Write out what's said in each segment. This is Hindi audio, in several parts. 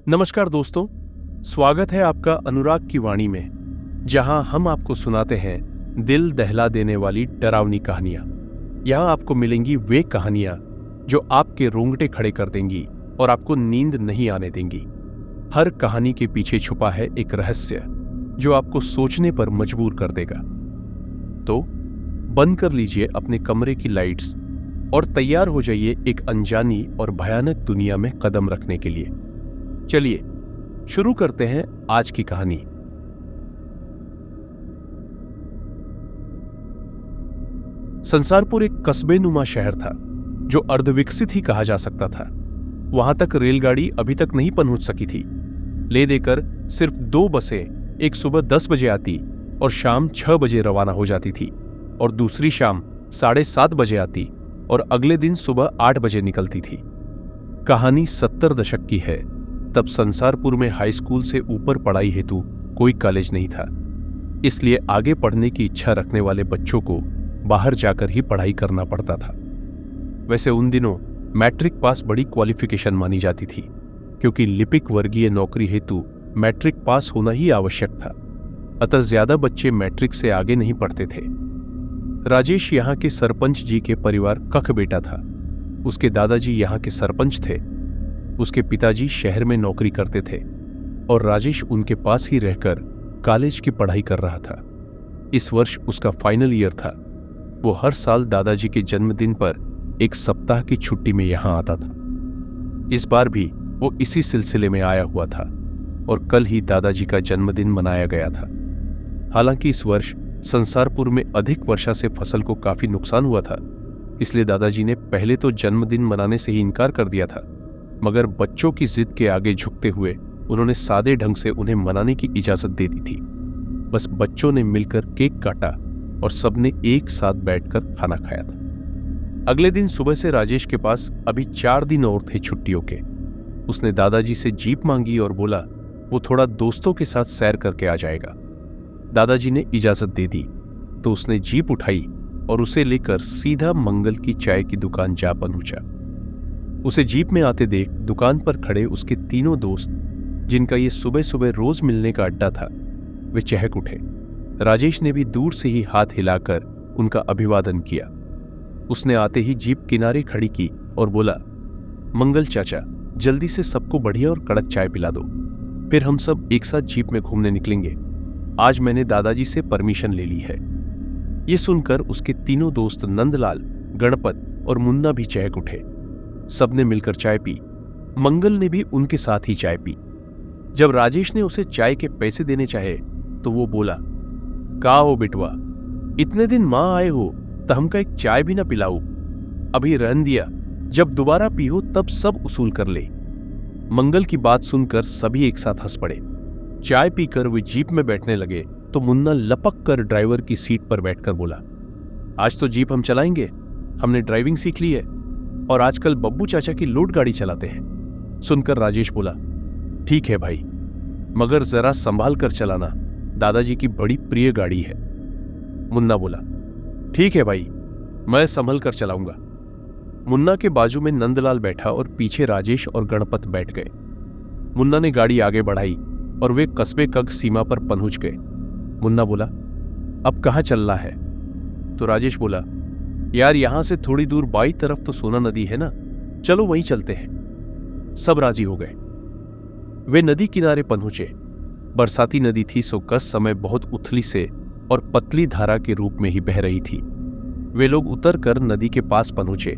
नमस्कार दोस्तों, स्वागत है आपका अनुराग की वाणी में, जहां हम आपको सुनाते हैं दिल दहला देने वाली डरावनी कहानियां। यहां आपको मिलेंगी वे कहानियां जो आपके रोंगटे खड़े कर देंगी और आपको नींद नहीं आने देंगी। हर कहानी के पीछे छुपा है एक रहस्य जो आपको सोचने पर मजबूर कर देगा। तो बंद कर लीजिए अपने कमरे की लाइट्स और तैयार हो जाइए एक अनजानी और भयानक दुनिया में कदम रखने के लिए। चलिए शुरू करते हैं आज की कहानी। संसारपुर एक कस्बे नुमा शहर था जो अर्धविकसित ही कहा जा सकता था। वहां तक रेलगाड़ी अभी तक नहीं पहुंच सकी थी। ले देकर सिर्फ 2 बसें, एक सुबह 10 बजे आती और शाम 6 बजे रवाना हो जाती थी, और दूसरी शाम 7:30 बजे आती और अगले दिन सुबह 8 बजे निकलती थी। कहानी 70 दशक की है। तब संसारपुर में हाई स्कूल से ऊपर पढ़ाई हेतु कोई कॉलेज नहीं था, इसलिए आगे पढ़ने की इच्छा रखने वाले बच्चों को बाहर जाकर ही पढ़ाई करना पड़ता था। वैसे उन दिनों मैट्रिक पास बड़ी क्वालिफिकेशन मानी जाती थी, क्योंकि लिपिक वर्गीय नौकरी हेतु मैट्रिक पास होना ही आवश्यक था। अतः ज्यादा बच्चे मैट्रिक से आगे नहीं पढ़ते थे। राजेश यहाँ के सरपंच जी के परिवार कख बेटा था। उसके दादाजी यहाँ के सरपंच थे। उसके पिताजी शहर में नौकरी करते थे और राजेश उनके पास ही रहकर कॉलेज की पढ़ाई कर रहा था। इस वर्ष उसका फाइनल ईयर था। वो हर साल दादाजी के जन्मदिन पर एक सप्ताह की छुट्टी में यहां आता था। इस बार भी वो इसी सिलसिले में आया हुआ था और कल ही दादाजी का जन्मदिन मनाया गया था। हालांकि इस वर्ष संसारपुर में अधिक वर्षा से फसल को काफी नुकसान हुआ था, इसलिए दादाजी ने पहले तो जन्मदिन मनाने से ही इनकार कर दिया था, मगर बच्चों की जिद के आगे झुकते हुए उन्होंने सादे ढंग से उन्हें मनाने की इजाजत दे दी थी। बस बच्चों ने मिलकर केक काटा और सबने एक साथ बैठकर खाना खाया था। अगले दिन सुबह से राजेश के पास अभी 4 दिन और थे छुट्टियों के। उसने दादाजी से जीप मांगी और बोला वो थोड़ा दोस्तों के साथ सैर करके आ जाएगा। दादाजी ने इजाजत दे दी तो उसने जीप उठाई और उसे लेकर सीधा मंगल की चाय की दुकान जा पहुंचा। उसे जीप में आते देख दुकान पर खड़े उसके तीनों दोस्त, जिनका ये सुबह सुबह रोज मिलने का अड्डा था, वे चहक उठे। राजेश ने भी दूर से ही हाथ हिलाकर उनका अभिवादन किया। उसने आते ही जीप किनारे खड़ी की और बोला, मंगल चाचा, जल्दी से सबको बढ़िया और कड़क चाय पिला दो, फिर हम सब एक साथ जीप में घूमने निकलेंगे। आज मैंने दादाजी से परमिशन ले ली है। ये सुनकर उसके तीनों दोस्त नंदलाल, गणपत और मुन्ना भी चहक उठे। सबने मिलकर चाय पी। मंगल ने भी उनके साथ ही चाय पी। जब राजेश ने उसे चाय के पैसे देने चाहे तो वो बोला, का हो बिटवा, इतने दिन मां आए हो तो हमका एक चाय भी ना पिलाऊ? अभी रहन दिया, जब दोबारा पी हो तब सब उसूल कर ले। मंगल की बात सुनकर सभी एक साथ हंस पड़े। चाय पीकर वे जीप में बैठने लगे तो मुन्ना लपक कर ड्राइवर की सीट पर बैठकर बोला, आज तो जीप हम चलाएंगे, हमने ड्राइविंग सीख ली है और आजकल बब्बू चाचा की लोड गाड़ी चलाते हैं। सुनकर राजेश बोला, ठीक है भाई, मगर जरा संभाल कर चलाना, दादाजी की बड़ी प्रिय गाड़ी है। मुन्ना बोला, ठीक है भाई, मैं संभल कर चलाऊंगा। मुन्ना के बाजू में नंदलाल बैठा और पीछे राजेश और गणपत बैठ गए। मुन्ना ने गाड़ी आगे बढ़ाई और वे कस्बे कग सीमा पर पहुंच गए। मुन्ना बोला, अब कहां चलना है? तो राजेश बोला, यार यहां से थोड़ी दूर बाई तरफ तो सोना नदी है ना, चलो वहीं चलते हैं। सब राजी हो गए। वे नदी किनारे पहुंचे। बरसाती नदी थी, सो कस समय बहुत उथली से और पतली धारा के रूप में ही बह रही थी। वे लोग उतर कर नदी के पास पहुंचे।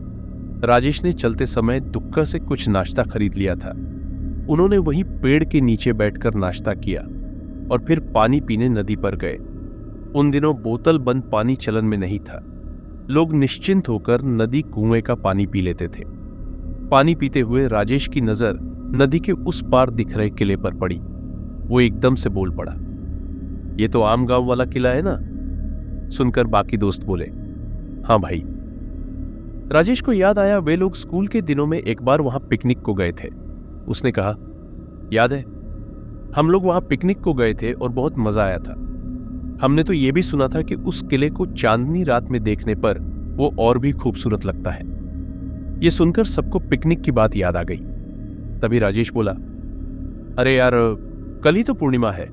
राजेश ने चलते समय दुक्का से कुछ नाश्ता खरीद लिया था। उन्होंने वहीं पेड़ के नीचे बैठकर नाश्ता किया और फिर पानी पीने नदी पर गए। उन दिनों बोतल बंद पानी चलन में नहीं था। लोग निश्चिंत होकर नदी कुएं का पानी पी लेते थे। पानी पीते हुए राजेश की नजर नदी के उस पार दिख रहे किले पर पड़ी। वो एकदम से बोल पड़ा, ये तो आम गांव वाला किला है ना? सुनकर बाकी दोस्त बोले, हाँ भाई। राजेश को याद आया वे लोग स्कूल के दिनों में एक बार वहां पिकनिक को गए थे। उसने कहा, याद है, हम लोग वहां पिकनिक को गए थे और बहुत मजा आया था। हमने तो यह भी सुना था कि उस किले को चांदनी रात में देखने पर वो और भी खूबसूरत लगता है। ये सुनकर सबको पिकनिक की बात याद आ गई। तभी राजेश बोला, अरे यार, कल ही तो पूर्णिमा है।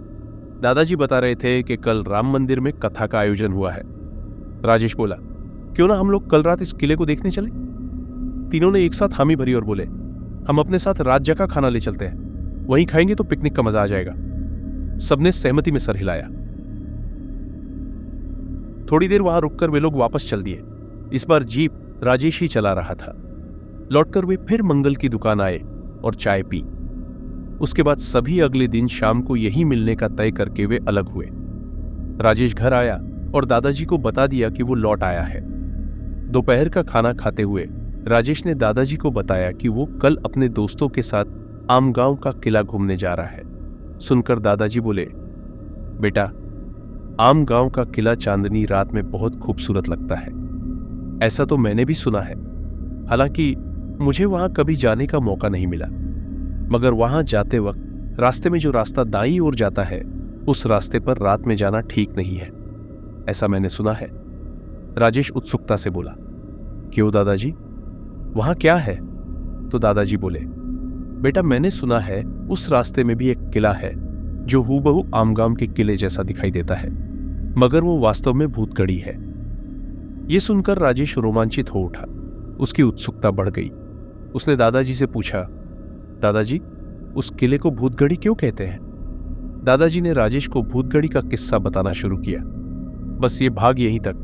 दादाजी बता रहे थे कि कल राम मंदिर में कथा का आयोजन हुआ है। राजेश बोला, क्यों ना हम लोग कल रात इस किले को देखने चले। तीनों ने एक साथ हामी भरी और बोले, हम अपने साथ रात जका खाना ले चलते हैं, वहीं खाएंगे तो पिकनिक का मजा आ जाएगा। सबने सहमति में सर हिलाया। थोड़ी देर वहां रुककर वे लोग वापस चल दिए। इस बार जीप राजेश ही चला रहा था। लौटकर वे फिर मंगल की दुकान आए और चाय पी। उसके बाद सभी अगले दिन शाम को यहीं मिलने का तय करके वे अलग हुए। राजेश घर आया और दादाजी को बता दिया कि वो लौट आया है। दोपहर का खाना खाते हुए राजेश ने दादाजी को बताया कि वो कल अपने दोस्तों के साथ आमगांव का किला घूमने जा रहा है। सुनकर दादाजी बोले, बेटा, आमगांव का किला चांदनी रात में बहुत खूबसूरत लगता है। ऐसा तो मैंने भी सुना है, हालांकि मुझे वहां कभी जाने का मौका नहीं मिला, मगर वहां जाते वक्त रास्ते में जो रास्ता दाईं ओर जाता है, उस रास्ते पर रात में जाना ठीक नहीं है, ऐसा मैंने सुना है। राजेश उत्सुकता से बोला, क्यों दादाजी, वहां क्या है? तो दादाजी बोले, बेटा, मैंने सुना है उस रास्ते में भी एक किला है जो हूबहू आमगांव के किले जैसा दिखाई देता है, मगर वो वास्तव में भूतगढ़ी है। यह सुनकर राजेश रोमांचित हो उठा। उसकी उत्सुकता बढ़ गई। उसने दादाजी से पूछा, दादाजी, उस किले को भूतगढ़ी क्यों कहते हैं? दादाजी ने राजेश को भूतगढ़ी का किस्सा बताना शुरू किया। बस ये भाग यहीं तक।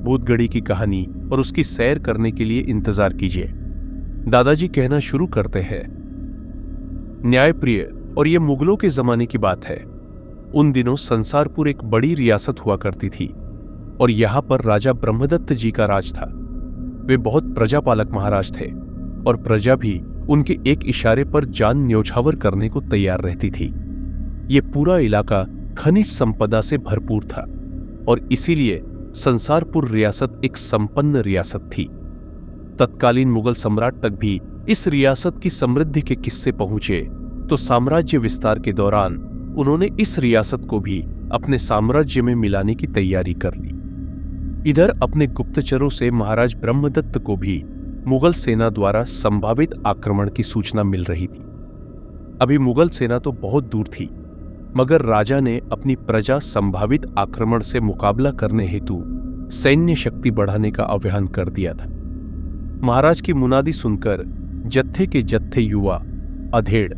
भूतगढ़ी की कहानी और उसकी सैर करने के लिए इंतजार कीजिए। दादाजी कहना शुरू करते हैं, न्यायप्रिय, और ये मुगलों के जमाने की बात है। उन दिनों संसारपुर एक बड़ी रियासत हुआ करती थी और यहां पर राजा ब्रह्मदत्त जी का राज था। वे बहुत प्रजापालक महाराज थे और प्रजा भी उनके एक इशारे पर जान न्योछावर करने को तैयार रहती थी। ये पूरा इलाका खनिज संपदा से भरपूर था और इसीलिए संसारपुर रियासत एक संपन्न रियासत थी। तत्कालीन मुगल सम्राट तक भी इस रियासत की समृद्धि के किस्से पहुंचे तो साम्राज्य विस्तार के दौरान उन्होंने इस रियासत को भी अपने साम्राज्य में मिलाने की तैयारी कर ली। इधर अपने गुप्तचरों से महाराज ब्रह्मदत्त को भी मुगल सेना द्वारा संभावित आक्रमण की सूचना मिल रही थी। अभी मुगल सेना तो बहुत दूर थी, मगर राजा ने अपनी प्रजा संभावित आक्रमण से मुकाबला करने हेतु सैन्य शक्ति बढ़ाने का अभियान कर दिया था। महाराज की मुनादी सुनकर जत्थे के जत्थे युवा, अधेड़,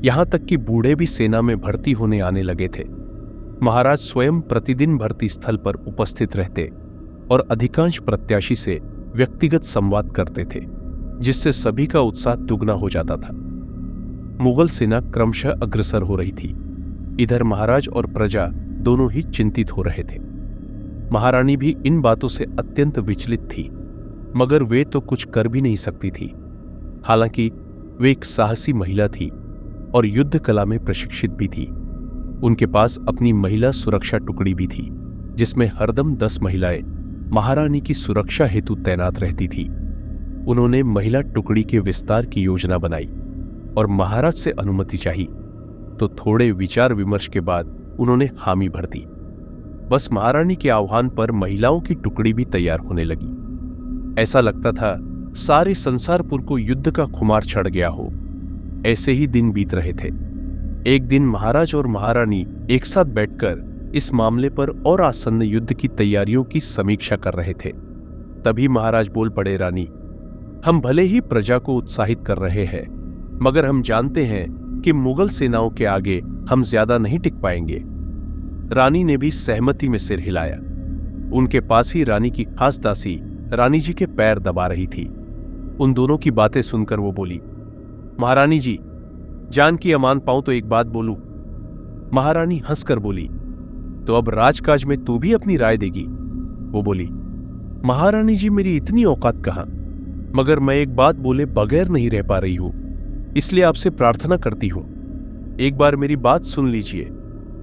यहां तक कि बूढ़े भी सेना में भर्ती होने आने लगे थे। महाराज स्वयं प्रतिदिन भर्ती स्थल पर उपस्थित रहते और अधिकांश प्रत्याशी से व्यक्तिगत संवाद करते थे, जिससे सभी का उत्साह दुगना हो जाता था। मुगल सेना क्रमशः अग्रसर हो रही थी। इधर महाराज और प्रजा दोनों ही चिंतित हो रहे थे। महारानी भी इन बातों से अत्यंत विचलित थी, मगर वे तो कुछ कर भी नहीं सकती थी। हालांकि वे एक साहसी महिला थी और युद्ध कला में प्रशिक्षित भी थी। उनके पास अपनी महिला सुरक्षा टुकड़ी भी थी, जिसमें हरदम 10 महिलाएं महारानी की सुरक्षा हेतु तैनात रहती थी। उन्होंने महिला टुकड़ी के विस्तार की योजना बनाई और महाराज से अनुमति चाहिए, तो थोड़े विचार विमर्श के बाद उन्होंने हामी भर दी। बस महारानी के आह्वान पर महिलाओं की टुकड़ी भी तैयार होने लगी। ऐसा लगता था सारे संसारपुर को युद्ध का खुमार चढ़ गया हो। ऐसे ही दिन बीत रहे थे। एक दिन महाराज और महारानी एक साथ बैठकर इस मामले पर और आसन्न युद्ध की तैयारियों की समीक्षा कर रहे थे। तभी महाराज बोल पड़े, रानी, हम भले ही प्रजा को उत्साहित कर रहे हैं, मगर हम जानते हैं कि मुगल सेनाओं के आगे हम ज्यादा नहीं टिक पाएंगे। रानी ने भी सहमति में सिर हिलाया। उनके पास ही रानी की खास दासी रानी जी के पैर दबा रही थी। उन दोनों की बातें सुनकर वो बोली, महारानी जी, जान की अमान पाऊं तो एक बात बोलूं। महारानी हंसकर बोली, तो अब राजकाज में तू भी अपनी राय देगी? वो बोली, महारानी जी, मेरी इतनी औकात कहां, मगर मैं एक बात बोले बगैर नहीं रह पा रही हूं, इसलिए आपसे प्रार्थना करती हूं, एक बार मेरी बात सुन लीजिए,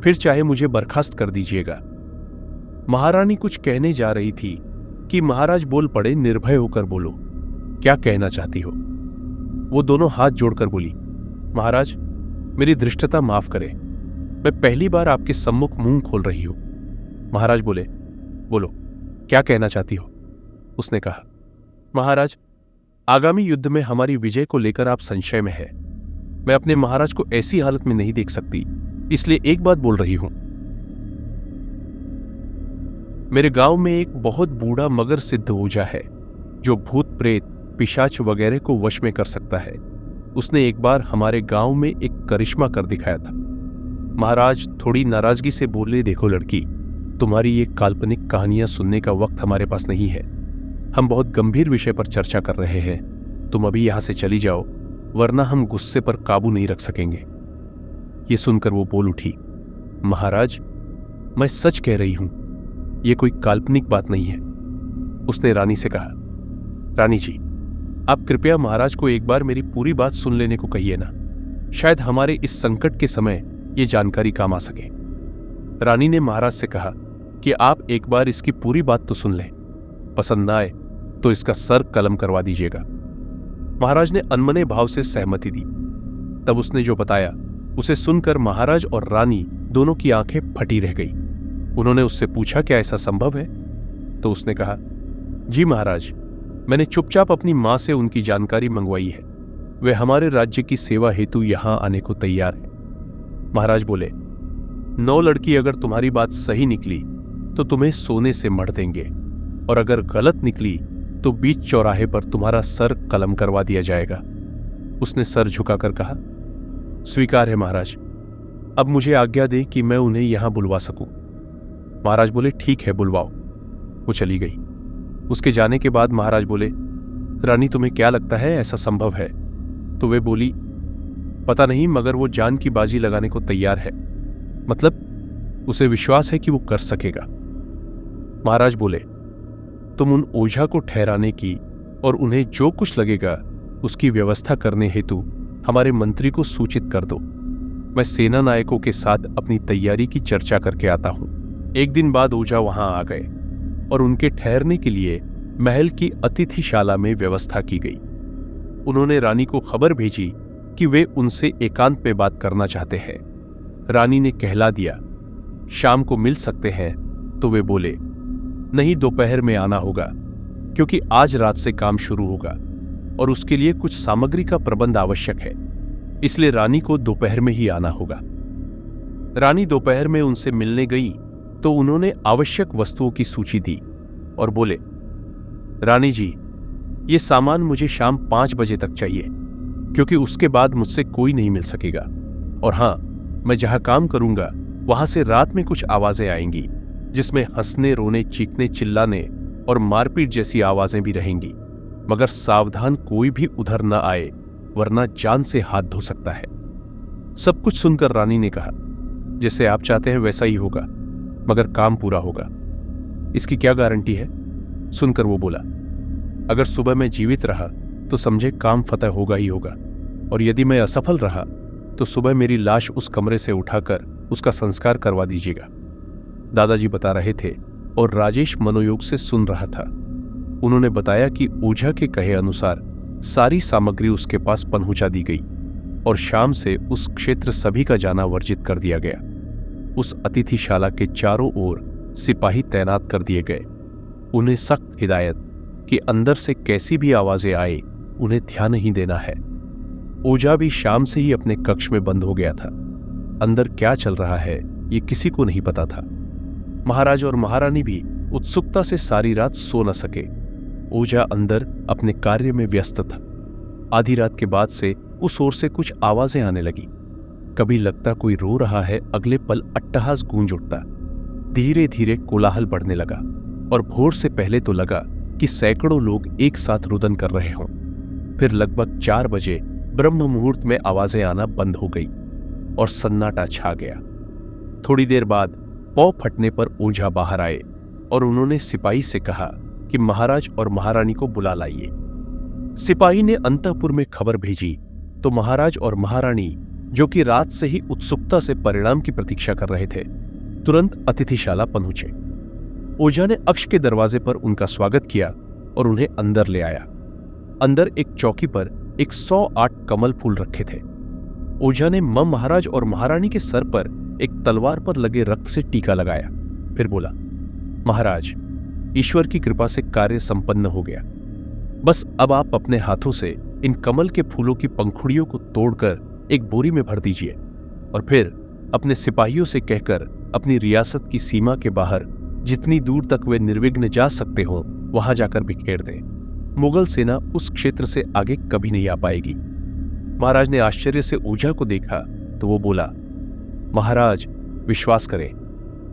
फिर चाहे मुझे बर्खास्त कर दीजिएगा। महारानी कुछ कहने जा रही थी कि महाराज बोल पड़े, निर्भय होकर बोलो, क्या कहना चाहती हो? वो दोनों हाथ जोड़कर बोली, महाराज, मेरी धृष्टता माफ करें, मैं पहली बार आपके सम्मुख मुंह खोल रही हूं। महाराज बोले, बोलो, क्या कहना चाहती हो? उसने कहा, महाराज, आगामी युद्ध में हमारी विजय को लेकर आप संशय में हैं। मैं अपने महाराज को ऐसी हालत में नहीं देख सकती, इसलिए एक बात बोल रही हूं। मेरे गांव में एक बहुत बूढ़ा मगर सिद्ध ओझा है जो भूत प्रेत पिशाच वगैरह को वश में कर सकता है। उसने एक बार हमारे गांव में एक करिश्मा कर दिखाया था। महाराज थोड़ी नाराजगी से बोले, देखो लड़की, तुम्हारी ये काल्पनिक कहानियां सुनने का वक्त हमारे पास नहीं है। हम बहुत गंभीर विषय पर चर्चा कर रहे हैं। तुम अभी यहां से चली जाओ, वरना हम गुस्से पर काबू नहीं रख सकेंगे। ये सुनकर वो बोल उठी, महाराज मैं सच कह रही हूं, ये कोई काल्पनिक बात नहीं है। उसने रानी से कहा, रानी जी, आप कृपया महाराज को एक बार मेरी पूरी बात सुन लेने को कहिए ना। शायद हमारे इस संकट के समय ये जानकारी काम आ सके। रानी ने महाराज से कहा कि आप एक बार इसकी पूरी बात तो सुन लें, पसंद ना आए तो इसका सर कलम करवा दीजिएगा। महाराज ने अनमने भाव से सहमति दी। तब उसने जो बताया उसे सुनकर महाराज और रानी दोनों की आंखें फटी रह गई। उन्होंने उससे पूछा, क्या ऐसा संभव है? तो उसने कहा, जी महाराज, मैंने चुपचाप अपनी मां से उनकी जानकारी मंगवाई है। वे हमारे राज्य की सेवा हेतु यहां आने को तैयार है। महाराज बोले, 9 लड़की अगर तुम्हारी बात सही निकली तो तुम्हें सोने से मढ़ देंगे, और अगर गलत निकली तो बीच चौराहे पर तुम्हारा सर कलम करवा दिया जाएगा। उसने सर झुकाकर कहा, स्वीकार है महाराज, अब मुझे आज्ञा दें कि मैं उन्हें यहां बुलवा सकूं। महाराज बोले, ठीक है, बुलवाओ। वो चली गई। उसके जाने के बाद महाराज बोले, रानी तुम्हें क्या लगता है ऐसा संभव है? तो वे बोली, पता नहीं, मगर वो जान की बाजी लगाने को तैयार है। मतलब उसे विश्वास है कि वो कर सकेगा। महाराज बोले, तुम उन ओझा को ठहराने की और उन्हें जो कुछ लगेगा उसकी व्यवस्था करने हेतु हमारे मंत्री को सूचित कर दो। मैं सेना नायकों के साथ अपनी तैयारी की चर्चा करके आता हूं। एक दिन बाद ओझा वहां आ गए और उनके ठहरने के लिए महल की अतिथिशाला में व्यवस्था की गई। उन्होंने रानी को खबर भेजी कि वे उनसे एकांत में बात करना चाहते हैं। रानी ने कहला दिया, शाम को मिल सकते हैं? तो वे बोले, नहीं, दोपहर में आना होगा, क्योंकि आज रात से काम शुरू होगा और उसके लिए कुछ सामग्री का प्रबंध आवश्यक है, इसलिए रानी को दोपहर में ही आना होगा। रानी दोपहर में उनसे मिलने गई तो उन्होंने आवश्यक वस्तुओं की सूची दी और बोले, रानी जी, ये सामान मुझे शाम 5 बजे तक चाहिए, क्योंकि उसके बाद मुझसे कोई नहीं मिल सकेगा। और हां, मैं जहां काम करूंगा वहां से रात में कुछ आवाजें आएंगी, जिसमें हंसने, रोने, चीखने, चिल्लाने और मारपीट जैसी आवाजें भी रहेंगी। मगर सावधान कोई भी उधर न आए, वरना जान से हाथ धो सकता है। सब कुछ सुनकर रानी ने कहा, जैसे आप चाहते हैं वैसा ही होगा, मगर काम पूरा होगा। इसकी क्या गारंटी है? सुनकर वो बोला, अगर सुबह मैं जीवित रहा तो समझे काम फतह होगा ही होगा, और यदि मैं असफल रहा तो सुबह मेरी लाश उस कमरे से उठाकर उसका संस्कार करवा दीजिएगा। दादाजी बता रहे थे और राजेश मनोयोग से सुन रहा था। उन्होंने बताया कि ओझा के कहे अनुसार सारी सामग्री उसके पास पहुंचा दी गई और शाम से उस क्षेत्र सभी का जाना वर्जित कर दिया गया। उस अतिथिशाला के चारों ओर सिपाही तैनात कर दिए गए। उन्हें सख्त हिदायत कि अंदर से कैसी भी आवाजें आए उन्हें ध्यान नहीं देना है। ओझा भी शाम से ही अपने कक्ष में बंद हो गया था। अंदर क्या चल रहा है ये किसी को नहीं पता था। महाराज और महारानी भी उत्सुकता से सारी रात सो न सके। ओझा अंदर अपने कार्य में व्यस्त था। आधी रात के बाद से उस ओर से कुछ आवाजें आने लगी। कभी लगता कोई रो रहा है, अगले पल अट्टहास गूंज उठता। धीरे धीरे कोलाहल बढ़ने लगा और भोर से पहले तो लगा कि सैकड़ों लोग एक साथ रुदन कर रहे हों। फिर लगभग 4 बजे ब्रह्म मुहूर्त में आवाजें आना बंद हो गई और सन्नाटा छा गया। थोड़ी देर बाद पौ फटने पर ओझा बाहर आए और उन्होंने सिपाही से कहा कि महाराज और महारानी को बुला लाइए। सिपाही ने अंतःपुर में खबर भेजी तो महाराज और महारानी, जो कि रात से ही उत्सुकता से परिणाम की प्रतीक्षा कर रहे थे, तुरंत अतिथिशाला पहुंचे। ओझा ने अक्ष के दरवाजे पर उनका स्वागत किया और उन्हें अंदर ले आया। अंदर एक चौकी पर 108 कमल फूल रखे थे। ओझा ने महाराज और महारानी के सर पर एक तलवार पर लगे रक्त से टीका लगाया। फिर बोला, महाराज, ईश्वर की कृपा से कार्य संपन्न हो गया। बस अब आप अपने हाथों से इन कमल के फूलों की पंखुड़ियों को तोड़कर एक बोरी में भर दीजिए और फिर अपने सिपाहियों से कहकर अपनी रियासत की सीमा के बाहर जितनी दूर तक वे निर्विघ्न जा सकते हो वहां जाकर बिखेर दें। मुगल सेना उस क्षेत्र से आगे कभी नहीं आ पाएगी। महाराज ने आश्चर्य से ओझा को देखा तो वो बोला, महाराज विश्वास करें,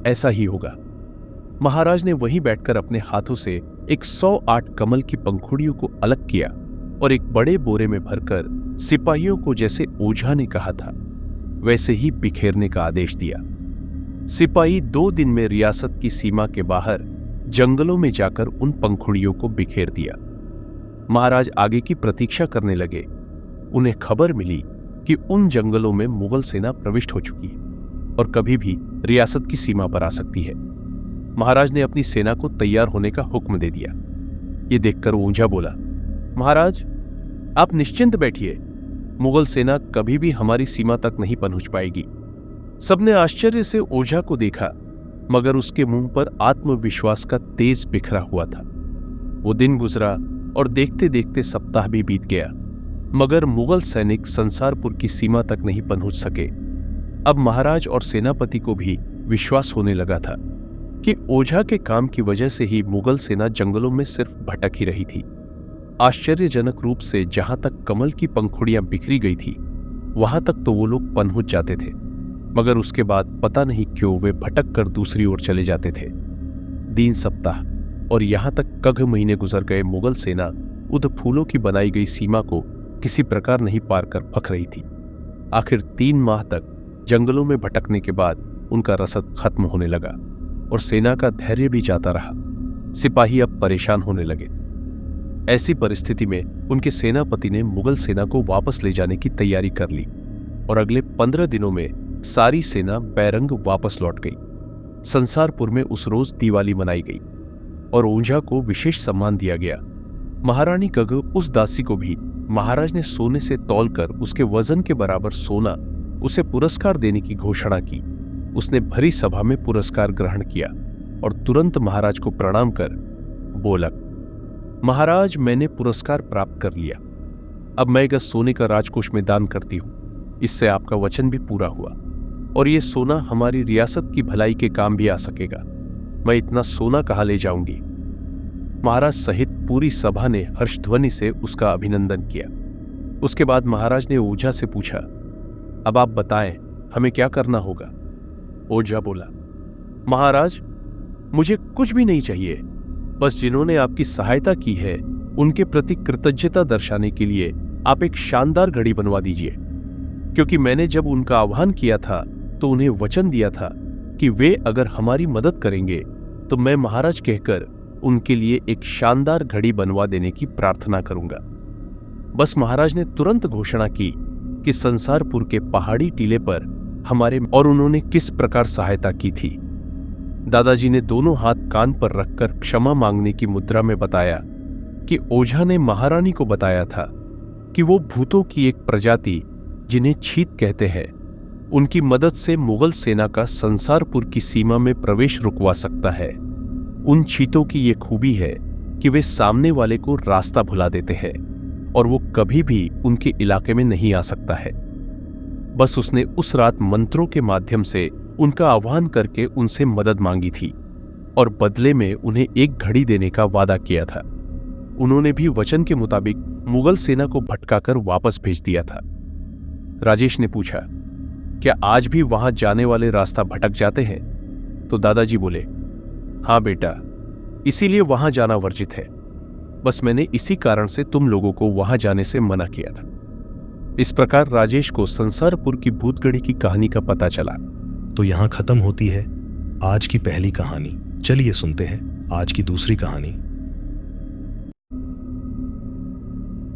ऐसा ही होगा। महाराज ने वहीं बैठकर अपने हाथों से एक 108 कमल की पंखुड़ियों को अलग किया और एक बड़े बोरे में भरकर सिपाहियों को जैसे ओझा ने कहा था वैसे ही बिखेरने का आदेश दिया। सिपाही 2 दिन में रियासत की सीमा के बाहर जंगलों में जाकर उन पंखुड़ियों को बिखेर दिया। महाराज आगे की प्रतीक्षा करने लगे। उन्हें खबर मिली कि उन जंगलों में मुगल सेना प्रविष्ट हो चुकी है और कभी भी रियासत की सीमा पर आ सकती है। महाराज ने अपनी सेना को तैयार होने का हुक्म दे दिया। ये देखकर ओझा बोला, महाराज आप निश्चिंत बैठिए, मुगल सेना कभी भी हमारी सीमा तक नहीं पहुंच पाएगी। सबने आश्चर्य से ओझा को देखा, मगर उसके मुंह पर आत्मविश्वास का तेज बिखरा हुआ था। वो दिन गुजरा और देखते देखते सप्ताह भी बीत गया, मगर मुगल सैनिक संसारपुर की सीमा तक नहीं पहुंच सके। अब महाराज और सेनापति को भी विश्वास होने लगा था कि ओझा के काम की वजह से ही मुगल सेना जंगलों में सिर्फ भटक ही रही थी। आश्चर्यजनक रूप से जहां तक कमल की पंखुड़ियां बिखरी गई थी वहां तक तो वो लोग पहुंच जाते थे, मगर उसके बाद पता नहीं क्यों वे भटक कर दूसरी ओर चले जाते थे। 3 सप्ताह और यहां तक कघ महीने गुजर गए। मुगल सेना उद फूलों की बनाई गई सीमा को किसी प्रकार नहीं पार कर भख रही थी। आखिर 3 माह तक जंगलों में भटकने के बाद उनका रसद खत्म होने लगा और सेना का धैर्य भी जाता रहा। सिपाही अब परेशान होने लगे। ऐसी परिस्थिति में उनके सेनापति ने मुगल सेना को वापस ले जाने की तैयारी कर ली और अगले 15 दिनों में सारी सेना बैरंग वापस लौट गई। संसारपुर में उस रोज दिवाली मनाई गई और ओझा को विशेष सम्मान दिया गया। महारानी कघ उस दासी को भी महाराज ने सोने से तौलकर उसके वजन के बराबर सोना उसे पुरस्कार देने की घोषणा की। उसने भरी सभा में पुरस्कार ग्रहण किया और तुरंत महाराज को प्रणाम कर बोला, महाराज मैंने पुरस्कार प्राप्त कर लिया। अब मैं 1 गज सोने का राजकोष में दान करती हूं। इससे आपका वचन भी पूरा हुआ और ये सोना हमारी रियासत की भलाई के काम भी आ सकेगा। मैं इतना सोना कहां ले जाऊंगी। महाराज सहित पूरी सभा ने हर्षध्वनि से उसका अभिनंदन किया। उसके बाद महाराज ने ओझा से पूछा, अब आप बताएं हमें क्या करना होगा। ओझा बोला, महाराज मुझे कुछ भी नहीं चाहिए, बस जिन्होंने आपकी सहायता की है उनके प्रति कृतज्ञता दर्शाने के लिए आप एक शानदार घड़ी बनवा दीजिए, क्योंकि मैंने जब उनका आह्वान किया था तो उन्हें वचन दिया था कि वे अगर हमारी मदद करेंगे तो मैं महाराज कहकर उनके लिए एक शानदार घड़ी बनवा देने की प्रार्थना करूंगा। बस महाराज ने तुरंत घोषणा की कि संसारपुर के पहाड़ी टीले पर हमारे और उन्होंने किस प्रकार सहायता की थी। दादाजी ने दोनों हाथ कान पर रखकर क्षमा मांगने की मुद्रा में बताया कि ओझा ने महारानी को बताया था कि वो भूतों की एक प्रजाति जिन्हें छीत कहते हैं, उनकी मदद से मुगल सेना का संसारपुर की सीमा में प्रवेश रुकवा सकता है। उन छीतों की ये खूबी है कि वे सामने वाले को रास्ता भुला देते हैं और वो कभी भी उनके इलाके में नहीं आ सकता है। बस उसने उस रात मंत्रों के माध्यम से उनका आह्वान करके उनसे मदद मांगी थी और बदले में उन्हें एक घड़ी देने का वादा किया था। उन्होंने भी वचन के मुताबिक मुगल सेना को भटकाकर वापस भेज दिया था। राजेश ने पूछा, क्या आज भी वहां जाने वाले रास्ता भटक जाते हैं? तो दादाजी बोले, हां बेटा, इसीलिए वहां जाना वर्जित है। बस मैंने इसी कारण से तुम लोगों को वहां जाने से मना किया था। इस प्रकार राजेश को संसारपुर की भूतगढ़ी की कहानी का पता चला। तो यहां खत्म होती है आज की पहली कहानी। चलिए सुनते हैं आज की दूसरी कहानी।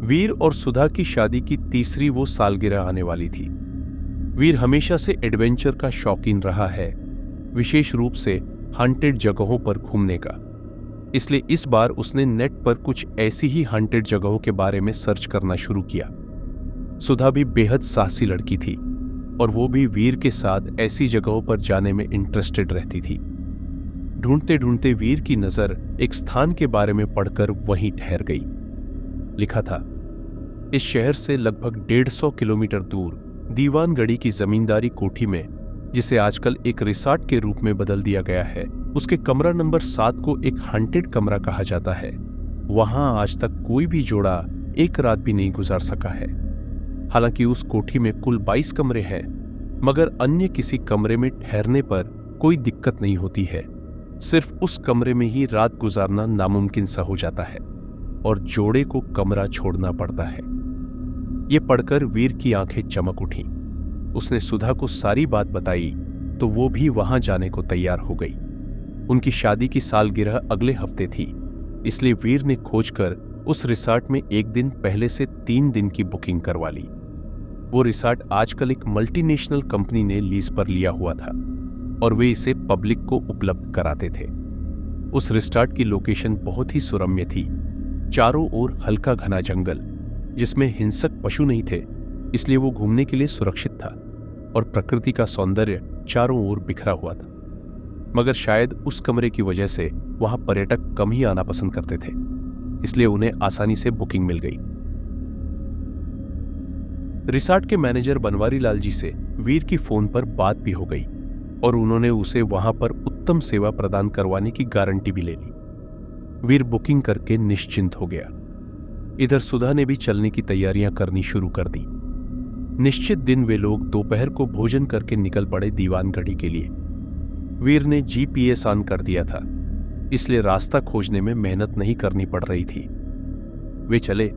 वीर और सुधा की शादी की तीसरी वो सालगिरह आने वाली थी। वीर हमेशा से एडवेंचर का शौकीन रहा है, विशेष रूप से हंटेड जगहों पर घूमने का। इसलिए इस बार उसने नेट पर कुछ ऐसी ही हंटेड जगहों के बारे में सर्च करना शुरू किया। सुधा भी बेहद साहसी लड़की थी और वो भी वीर के साथ ऐसी जगहों पर जाने में इंटरेस्टेड रहती थी। ढूंढते ढूंढते वीर की नजर एक स्थान के बारे में पढ़कर वहीं ठहर गई। लिखा था, इस शहर से लगभग 150 किलोमीटर दूर दीवानगढ़ी की जमींदारी कोठी में, जिसे आजकल एक रिसॉर्ट के रूप में बदल दिया गया है, उसके कमरा नंबर 7 को एक हॉन्टेड कमरा कहा जाता है। वहां आज तक कोई भी जोड़ा एक रात भी नहीं गुजार सका है। हालांकि उस कोठी में कुल 22 कमरे हैं, मगर अन्य किसी कमरे में ठहरने पर कोई दिक्कत नहीं होती है। सिर्फ उस कमरे में ही रात गुजारना नामुमकिन सा हो जाता है और जोड़े को कमरा छोड़ना पड़ता है। ये पढ़कर वीर की आंखें चमक उठी। उसने सुधा को सारी बात बताई तो वो भी वहां जाने को तैयार हो गई। उनकी शादी की सालगिरह अगले हफ्ते थी, इसलिए वीर ने खोजकर उस रिसॉर्ट में एक दिन पहले से 3 दिन की बुकिंग करवा ली। वो रिसॉर्ट आजकल एक मल्टीनेशनल कंपनी ने लीज पर लिया हुआ था और वे इसे पब्लिक को उपलब्ध कराते थे। उस रिसॉर्ट की लोकेशन बहुत ही सुरम्य थी। चारों ओर हल्का घना जंगल, जिसमें हिंसक पशु नहीं थे, इसलिए वो घूमने के लिए सुरक्षित था और प्रकृति का सौंदर्य चारों ओर बिखरा हुआ था। मगर शायद उस कमरे की वजह से वहां पर्यटक कम ही आना पसंद करते थे, इसलिए उन्हें आसानी से बुकिंग मिल गई। रिसॉर्ट के मैनेजर बनवारी लाल जी से वीर की फोन पर बात भी हो गई और उन्होंने उसे वहां पर उत्तम सेवा प्रदान करवाने की गारंटी भी ले ली। वीर बुकिंग करके निश्चिंत हो गया। इधर सुधा ने भी चलने की तैयारियां करनी शुरू कर दी। निश्चित दिन वे लोग दोपहर को भोजन करके निकल पड़े दीवानगढ़ी के लिए। वीर ने जीपीएस ऑन कर दिया था, इसलिए रास्ता खोजने में मेहनत नहीं करनी पड़ रही थी। वे चले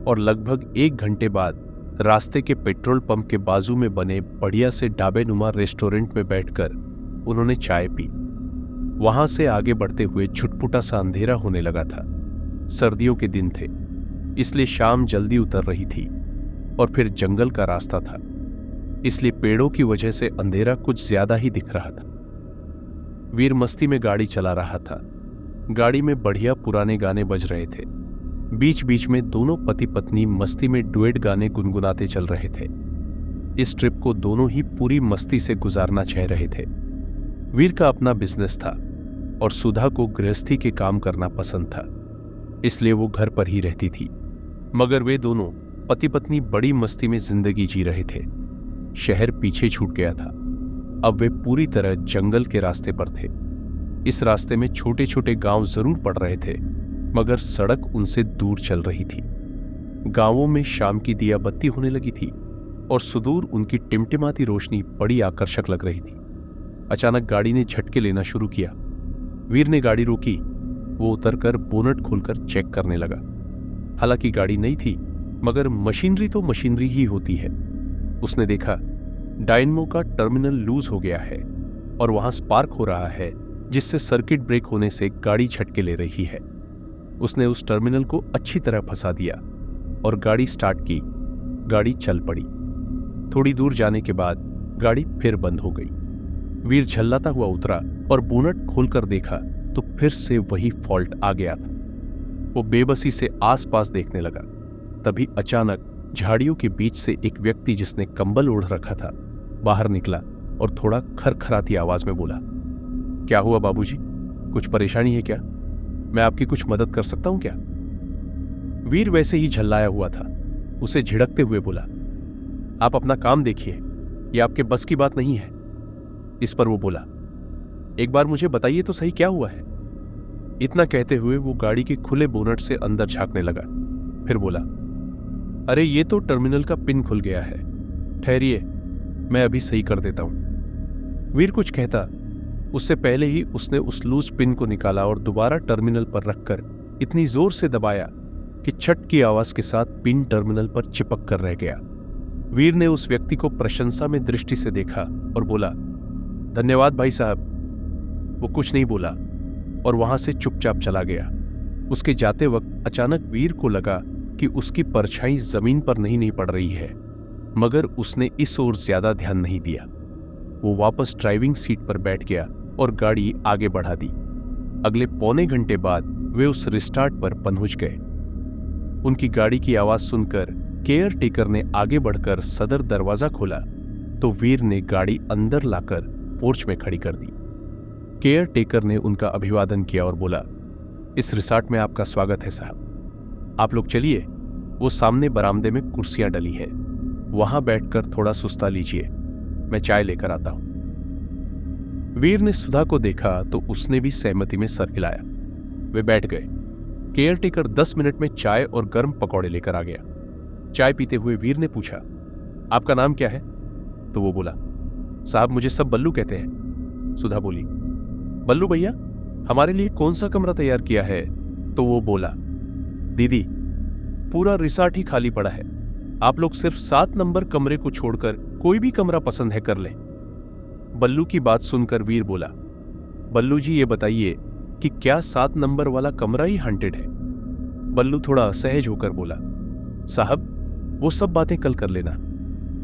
और लगभग 1 घंटे बाद रास्ते के पेट्रोल पंप के बाजू में बने बढ़िया से ढाबेनुमा रेस्टोरेंट में बैठकर उन्होंने चाय पी। वहां से आगे बढ़ते हुए छुटपुटा सा अंधेरा होने लगा था। सर्दियों के दिन थे, इसलिए शाम जल्दी उतर रही थी और फिर जंगल का रास्ता था, इसलिए पेड़ों की वजह से अंधेरा कुछ ज्यादा ही दिख रहा था। वीर मस्ती में गाड़ी चला रहा था। गाड़ी में बढ़िया पुराने गाने बज रहे थे। बीच बीच में दोनों पति पत्नी मस्ती में डुएट गाने गुनगुनाते चल रहे थे। इस ट्रिप को दोनों ही पूरी मस्ती से गुजारना चाह रहे थे। वीर का अपना बिजनेस था और सुधा को गृहस्थी के काम करना पसंद था, इसलिए वो घर पर ही रहती थी। मगर वे दोनों पति पत्नी बड़ी मस्ती में जिंदगी जी रहे थे। शहर पीछे छूट गया था। अब वे पूरी तरह जंगल के रास्ते पर थे। इस रास्ते में छोटे छोटे गांव जरूर पड़ रहे थे, मगर सड़क उनसे दूर चल रही थी। गांवों में शाम की दिया बत्ती होने लगी थी और सुदूर उनकी टिमटिमाती रोशनी बड़ी आकर्षक लग रही थी। अचानक गाड़ी ने झटके लेना शुरू किया। वीर ने गाड़ी रोकी। वो उतरकर बोनट खोलकर चेक करने लगा। हालांकि गाड़ी नई थी, मगर मशीनरी तो मशीनरी ही होती है। उसने देखा डायनमो का टर्मिनल लूज हो गया है और वहां स्पार्क हो रहा है, जिससे सर्किट ब्रेक होने से गाड़ी झटके ले रही है। उसने उस टर्मिनल को अच्छी तरह फंसा दिया और गाड़ी स्टार्ट की। गाड़ी चल पड़ी। थोड़ी दूर जाने के बाद गाड़ी फिर बंद हो गई। वीर झल्लाता हुआ उतरा और बोनट खोलकर देखा तो फिर से वही फॉल्ट आ गया था। वो बेबसी से आसपास देखने लगा। तभी अचानक झाड़ियों के बीच से एक व्यक्ति जिसने कंबल ओढ़ रखा था बाहर निकला और थोड़ा खरखराती आवाज में बोला, क्या हुआ बाबूजी? कुछ परेशानी है क्या? मैं आपकी कुछ मदद कर सकता हूं क्या? वीर वैसे ही झल्लाया हुआ था। उसे झिड़कते हुए बोला, आप अपना काम देखिए, यह आपके बस की बात नहीं है। इस पर वो बोला, एक बार मुझे बताइए तो सही क्या हुआ है? इतना कहते हुए वो गाड़ी के खुले बोनट से अंदर झांकने लगा। फिर बोला, अरे ये तो टर्मिनल का पिन खुल गया है, ठहरिए मैं अभी सही कर देता हूं। वीर कुछ कहता उससे पहले ही उसने उस लूज पिन को निकाला और दोबारा टर्मिनल पर रखकर इतनी जोर से दबाया कि छट की आवाज के साथ पिन टर्मिनल पर चिपक कर रह गया। वीर ने उस व्यक्ति को प्रशंसा में दृष्टि से देखा और बोला, धन्यवाद भाई साहब। वो कुछ नहीं बोला और वहां से चुपचाप चला गया। उसके जाते वक्त अचानक वीर को लगा कि उसकी परछाई जमीन पर नहीं पड़ रही है, मगर उसने इस ओर ज्यादा ध्यान नहीं दिया। वो वापस ड्राइविंग सीट पर बैठ गया और गाड़ी आगे बढ़ा दी। अगले पौने घंटे बाद वे उस रिस्टार्ट पर पहुंच गए। उनकी गाड़ी की आवाज सुनकर केयर टेकर ने आगे बढ़कर सदर दरवाजा खोला तो वीर ने गाड़ी अंदर लाकर पोर्च में खड़ी कर दी। केयर टेकर ने उनका अभिवादन किया और बोला, इस रिसॉर्ट में आपका स्वागत है साहब। आप लोग चलिए, वो सामने बरामदे में कुर्सियां डली हैं। वहां बैठकर थोड़ा सुस्ता लीजिए, मैं चाय लेकर आता हूं। वीर ने सुधा को देखा तो उसने भी सहमति में सर हिलाया। वे बैठ गए। केयरटेकर 10 मिनट में चाय और गर्म पकौड़े लेकर आ गया। चाय पीते हुए वीर ने पूछा, आपका नाम क्या है? तो वो बोला, साहब मुझे सब बल्लू कहते हैं। सुधा बोली, बल्लू भैया हमारे लिए कौन सा कमरा तैयार किया है? तो वो बोला, दीदी पूरा रिसॉर्ट ही खाली पड़ा है, आप लोग सिर्फ 7 नंबर कमरे को छोड़कर कोई भी कमरा पसंद है कर लें। बल्लू की बात सुनकर वीर बोला, बल्लू जी ये बताइए कि क्या 7 नंबर वाला कमरा ही हॉन्टेड है? बल्लू थोड़ा असहज होकर बोला, साहब वो सब बातें कल कर लेना,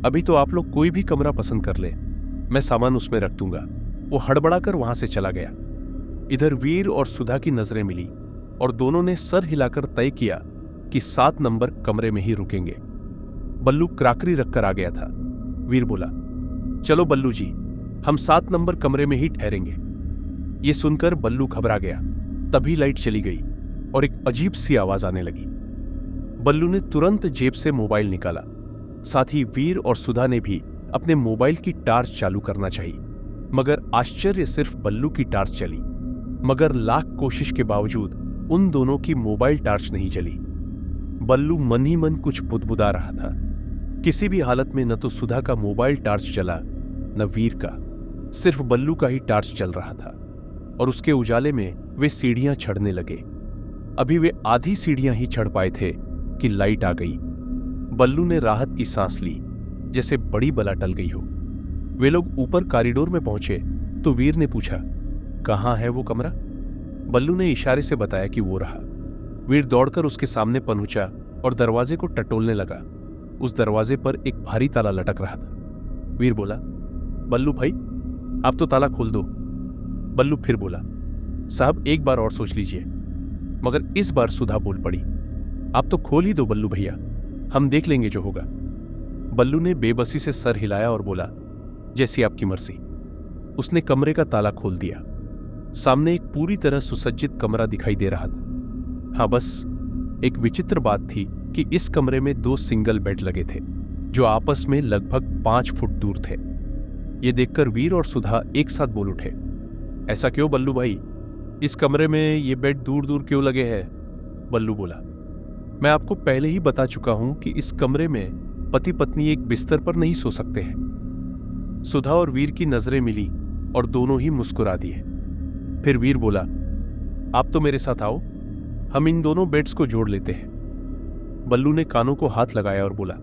अभी तो आप लोग कोई भी कमरा पसंद कर ले, मैं सामान उसमें रख दूंगा। वो हड़बड़ाकर वहां से चला गया। इधर वीर और सुधा की नजरें मिली और दोनों ने सर हिलाकर तय किया कि 7 नंबर कमरे में ही रुकेंगे। बल्लू क्राकरी रखकर आ गया था। वीर बोला, चलो बल्लू जी हम 7 नंबर कमरे में ही ठहरेंगे। ये सुनकर बल्लू घबरा गया। तभी लाइट चली गई और एक अजीब सी आवाज आने लगी। बल्लू ने तुरंत जेब से मोबाइल निकाला। साथ ही वीर और सुधा ने भी अपने मोबाइल की टार्च चालू करना चाहिए, मगर आश्चर्य सिर्फ बल्लू की टार्च चली। मगर लाख कोशिश के बावजूद उन दोनों की मोबाइल टार्च नहीं जली। बल्लू मन ही मन कुछ बुदबुदा रहा था। किसी भी हालत में न तो सुधा का मोबाइल टार्च चला न वीर का, सिर्फ बल्लू का ही टार्च चल रहा था और उसके उजाले में वे सीढ़ियां चढ़ने लगे। अभी वे आधी सीढ़ियां ही चढ़ पाए थे कि लाइट आ गई। बल्लू ने राहत की सांस ली, जैसे बड़ी बला टल गई हो। वे लोग ऊपर कॉरिडोर में पहुंचे तो वीर ने पूछा, कहां है वो कमरा? बल्लू ने इशारे से बताया कि वो रहा। वीर दौड़कर उसके सामने पहुंचा और दरवाजे को टटोलने लगा। उस दरवाजे पर एक भारी ताला लटक रहा था। वीर बोला, बल्लू भाई आप तो ताला खोल दो। बल्लू फिर बोला, साहब एक बार और सोच लीजिए। मगर इस बार सुधा बोल पड़ी, आप तो खोल ही दो बल्लू भैया, हम देख लेंगे जो होगा। बल्लू ने बेबसी से सर हिलाया और बोला, जैसी आपकी मर्जी। उसने कमरे का ताला खोल दिया। सामने एक पूरी तरह सुसज्जित कमरा दिखाई दे रहा था। हाँ, बस एक विचित्र बात थी कि इस कमरे में 2 सिंगल बेड लगे थे जो आपस में लगभग 5 फुट दूर थे। ये देखकर वीर और सुधा एक साथ बोल उठे, ऐसा क्यों बल्लू भाई? इस कमरे में ये बेड दूर दूर क्यों लगे हैं? बल्लू बोला, मैं आपको पहले ही बता चुका हूं कि इस कमरे में पति पत्नी एक बिस्तर पर नहीं सो सकते हैं। सुधा और वीर की नजरें मिली और दोनों ही मुस्कुरा दिए। फिर वीर बोला, आप तो मेरे साथ आओ, हम इन दोनों बेड्स को जोड़ लेते हैं। बल्लू ने कानों को हाथ लगाया और बोला,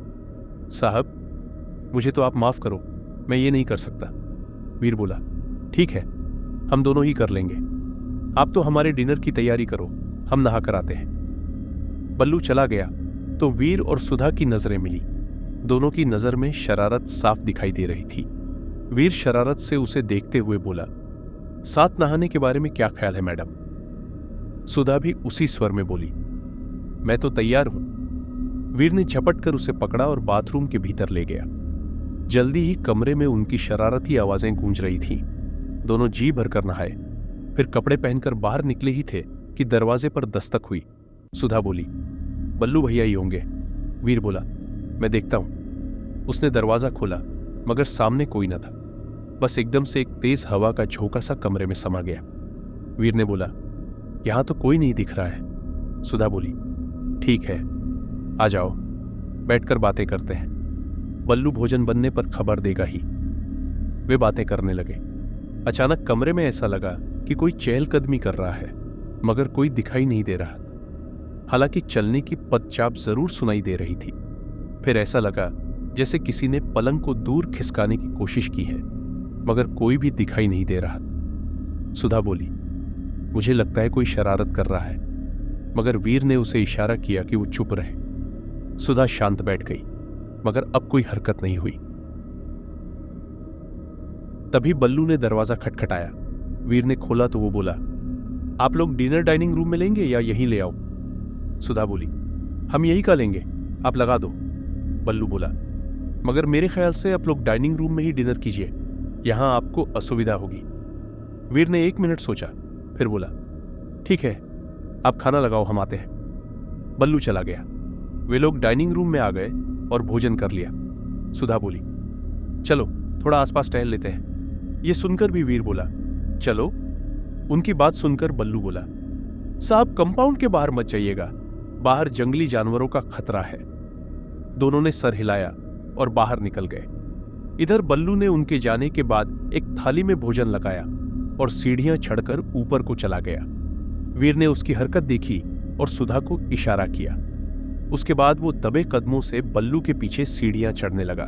साहब मुझे तो आप माफ करो, मैं ये नहीं कर सकता। वीर बोला, ठीक है हम दोनों ही कर लेंगे, आप तो हमारे डिनर की तैयारी करो, हम नहा कर आते हैं। बल्लू चला गया तो वीर और सुधा की नजरें मिली। दोनों की नजर में शरारत साफ दिखाई दे रही थी। वीर शरारत से उसे देखते हुए बोला, साथ नहाने के बारे में क्या ख्याल है मैडम? सुधा भी उसी स्वर में बोली, मैं तो तैयार हूं। वीर ने झपट कर उसे पकड़ा और बाथरूम के भीतर ले गया। जल्दी ही कमरे में उनकी शरारती आवाजें गूंज रही थीं। दोनों जी भरकर नहाए, फिर कपड़े पहनकर बाहर निकले ही थे कि दरवाजे पर दस्तक हुई। सुधा बोली, बल्लू भैया ही होंगे। वीर बोला, मैं देखता हूं। उसने दरवाजा खोला मगर सामने कोई न था। बस एकदम से एक तेज हवा का झोंका सा कमरे में समा गया। वीर ने बोला, यहां तो कोई नहीं दिख रहा है। सुधा बोली, ठीक है आ जाओ, बैठकर बातें करते हैं, बल्लू भोजन बनने पर खबर देगा ही। वे बातें करने लगे। अचानक कमरे में ऐसा लगा कि कोई चहलकदमी कर रहा है, मगर कोई दिखाई नहीं दे रहा। हालांकि चलने की पदचाप जरूर सुनाई दे रही थी। फिर ऐसा लगा जैसे किसी ने पलंग को दूर खिसकाने की कोशिश की है, मगर कोई भी दिखाई नहीं दे रहा। सुधा बोली, मुझे लगता है कोई शरारत कर रहा है। मगर वीर ने उसे इशारा किया कि वो चुप रहे। सुधा शांत बैठ गई, मगर अब कोई हरकत नहीं हुई। तभी बल्लू ने दरवाजा खटखटाया। वीर ने खोला तो वो बोला, आप लोग डिनर डाइनिंग रूम में लेंगे या यहीं ले आओ? सुधा बोली, हम यही का लेंगे, आप लगा दो। बल्लू बोला, मगर मेरे ख्याल से आप लोग डाइनिंग रूम में ही डिनर कीजिए, यहां आपको असुविधा होगी। वीर ने 1 मिनट सोचा, फिर बोला, ठीक है आप खाना लगाओ, हम आते हैं। बल्लू चला गया। वे लोग डाइनिंग रूम में आ गए और भोजन कर लिया। सुधा बोली। चलो थोड़ा आसपास टहल लेते हैं। ये सुनकर भी वीर बोला, चलो। उनकी बात सुनकर बल्लू बोला, साहब कंपाउंड के बाहर मत जाइएगा, बाहर जंगली जानवरों का खतरा है। दोनों ने सर हिलाया और बाहर निकल गए। इधर बल्लू ने उनके जाने के बाद एक थाली में भोजन लगाया और सीढ़ियां चढ़कर ऊपर को चला गया। वीर ने उसकी हरकत देखी और सुधा को इशारा किया। उसके बाद वो दबे कदमों से बल्लू के पीछे सीढ़ियां चढ़ने लगा।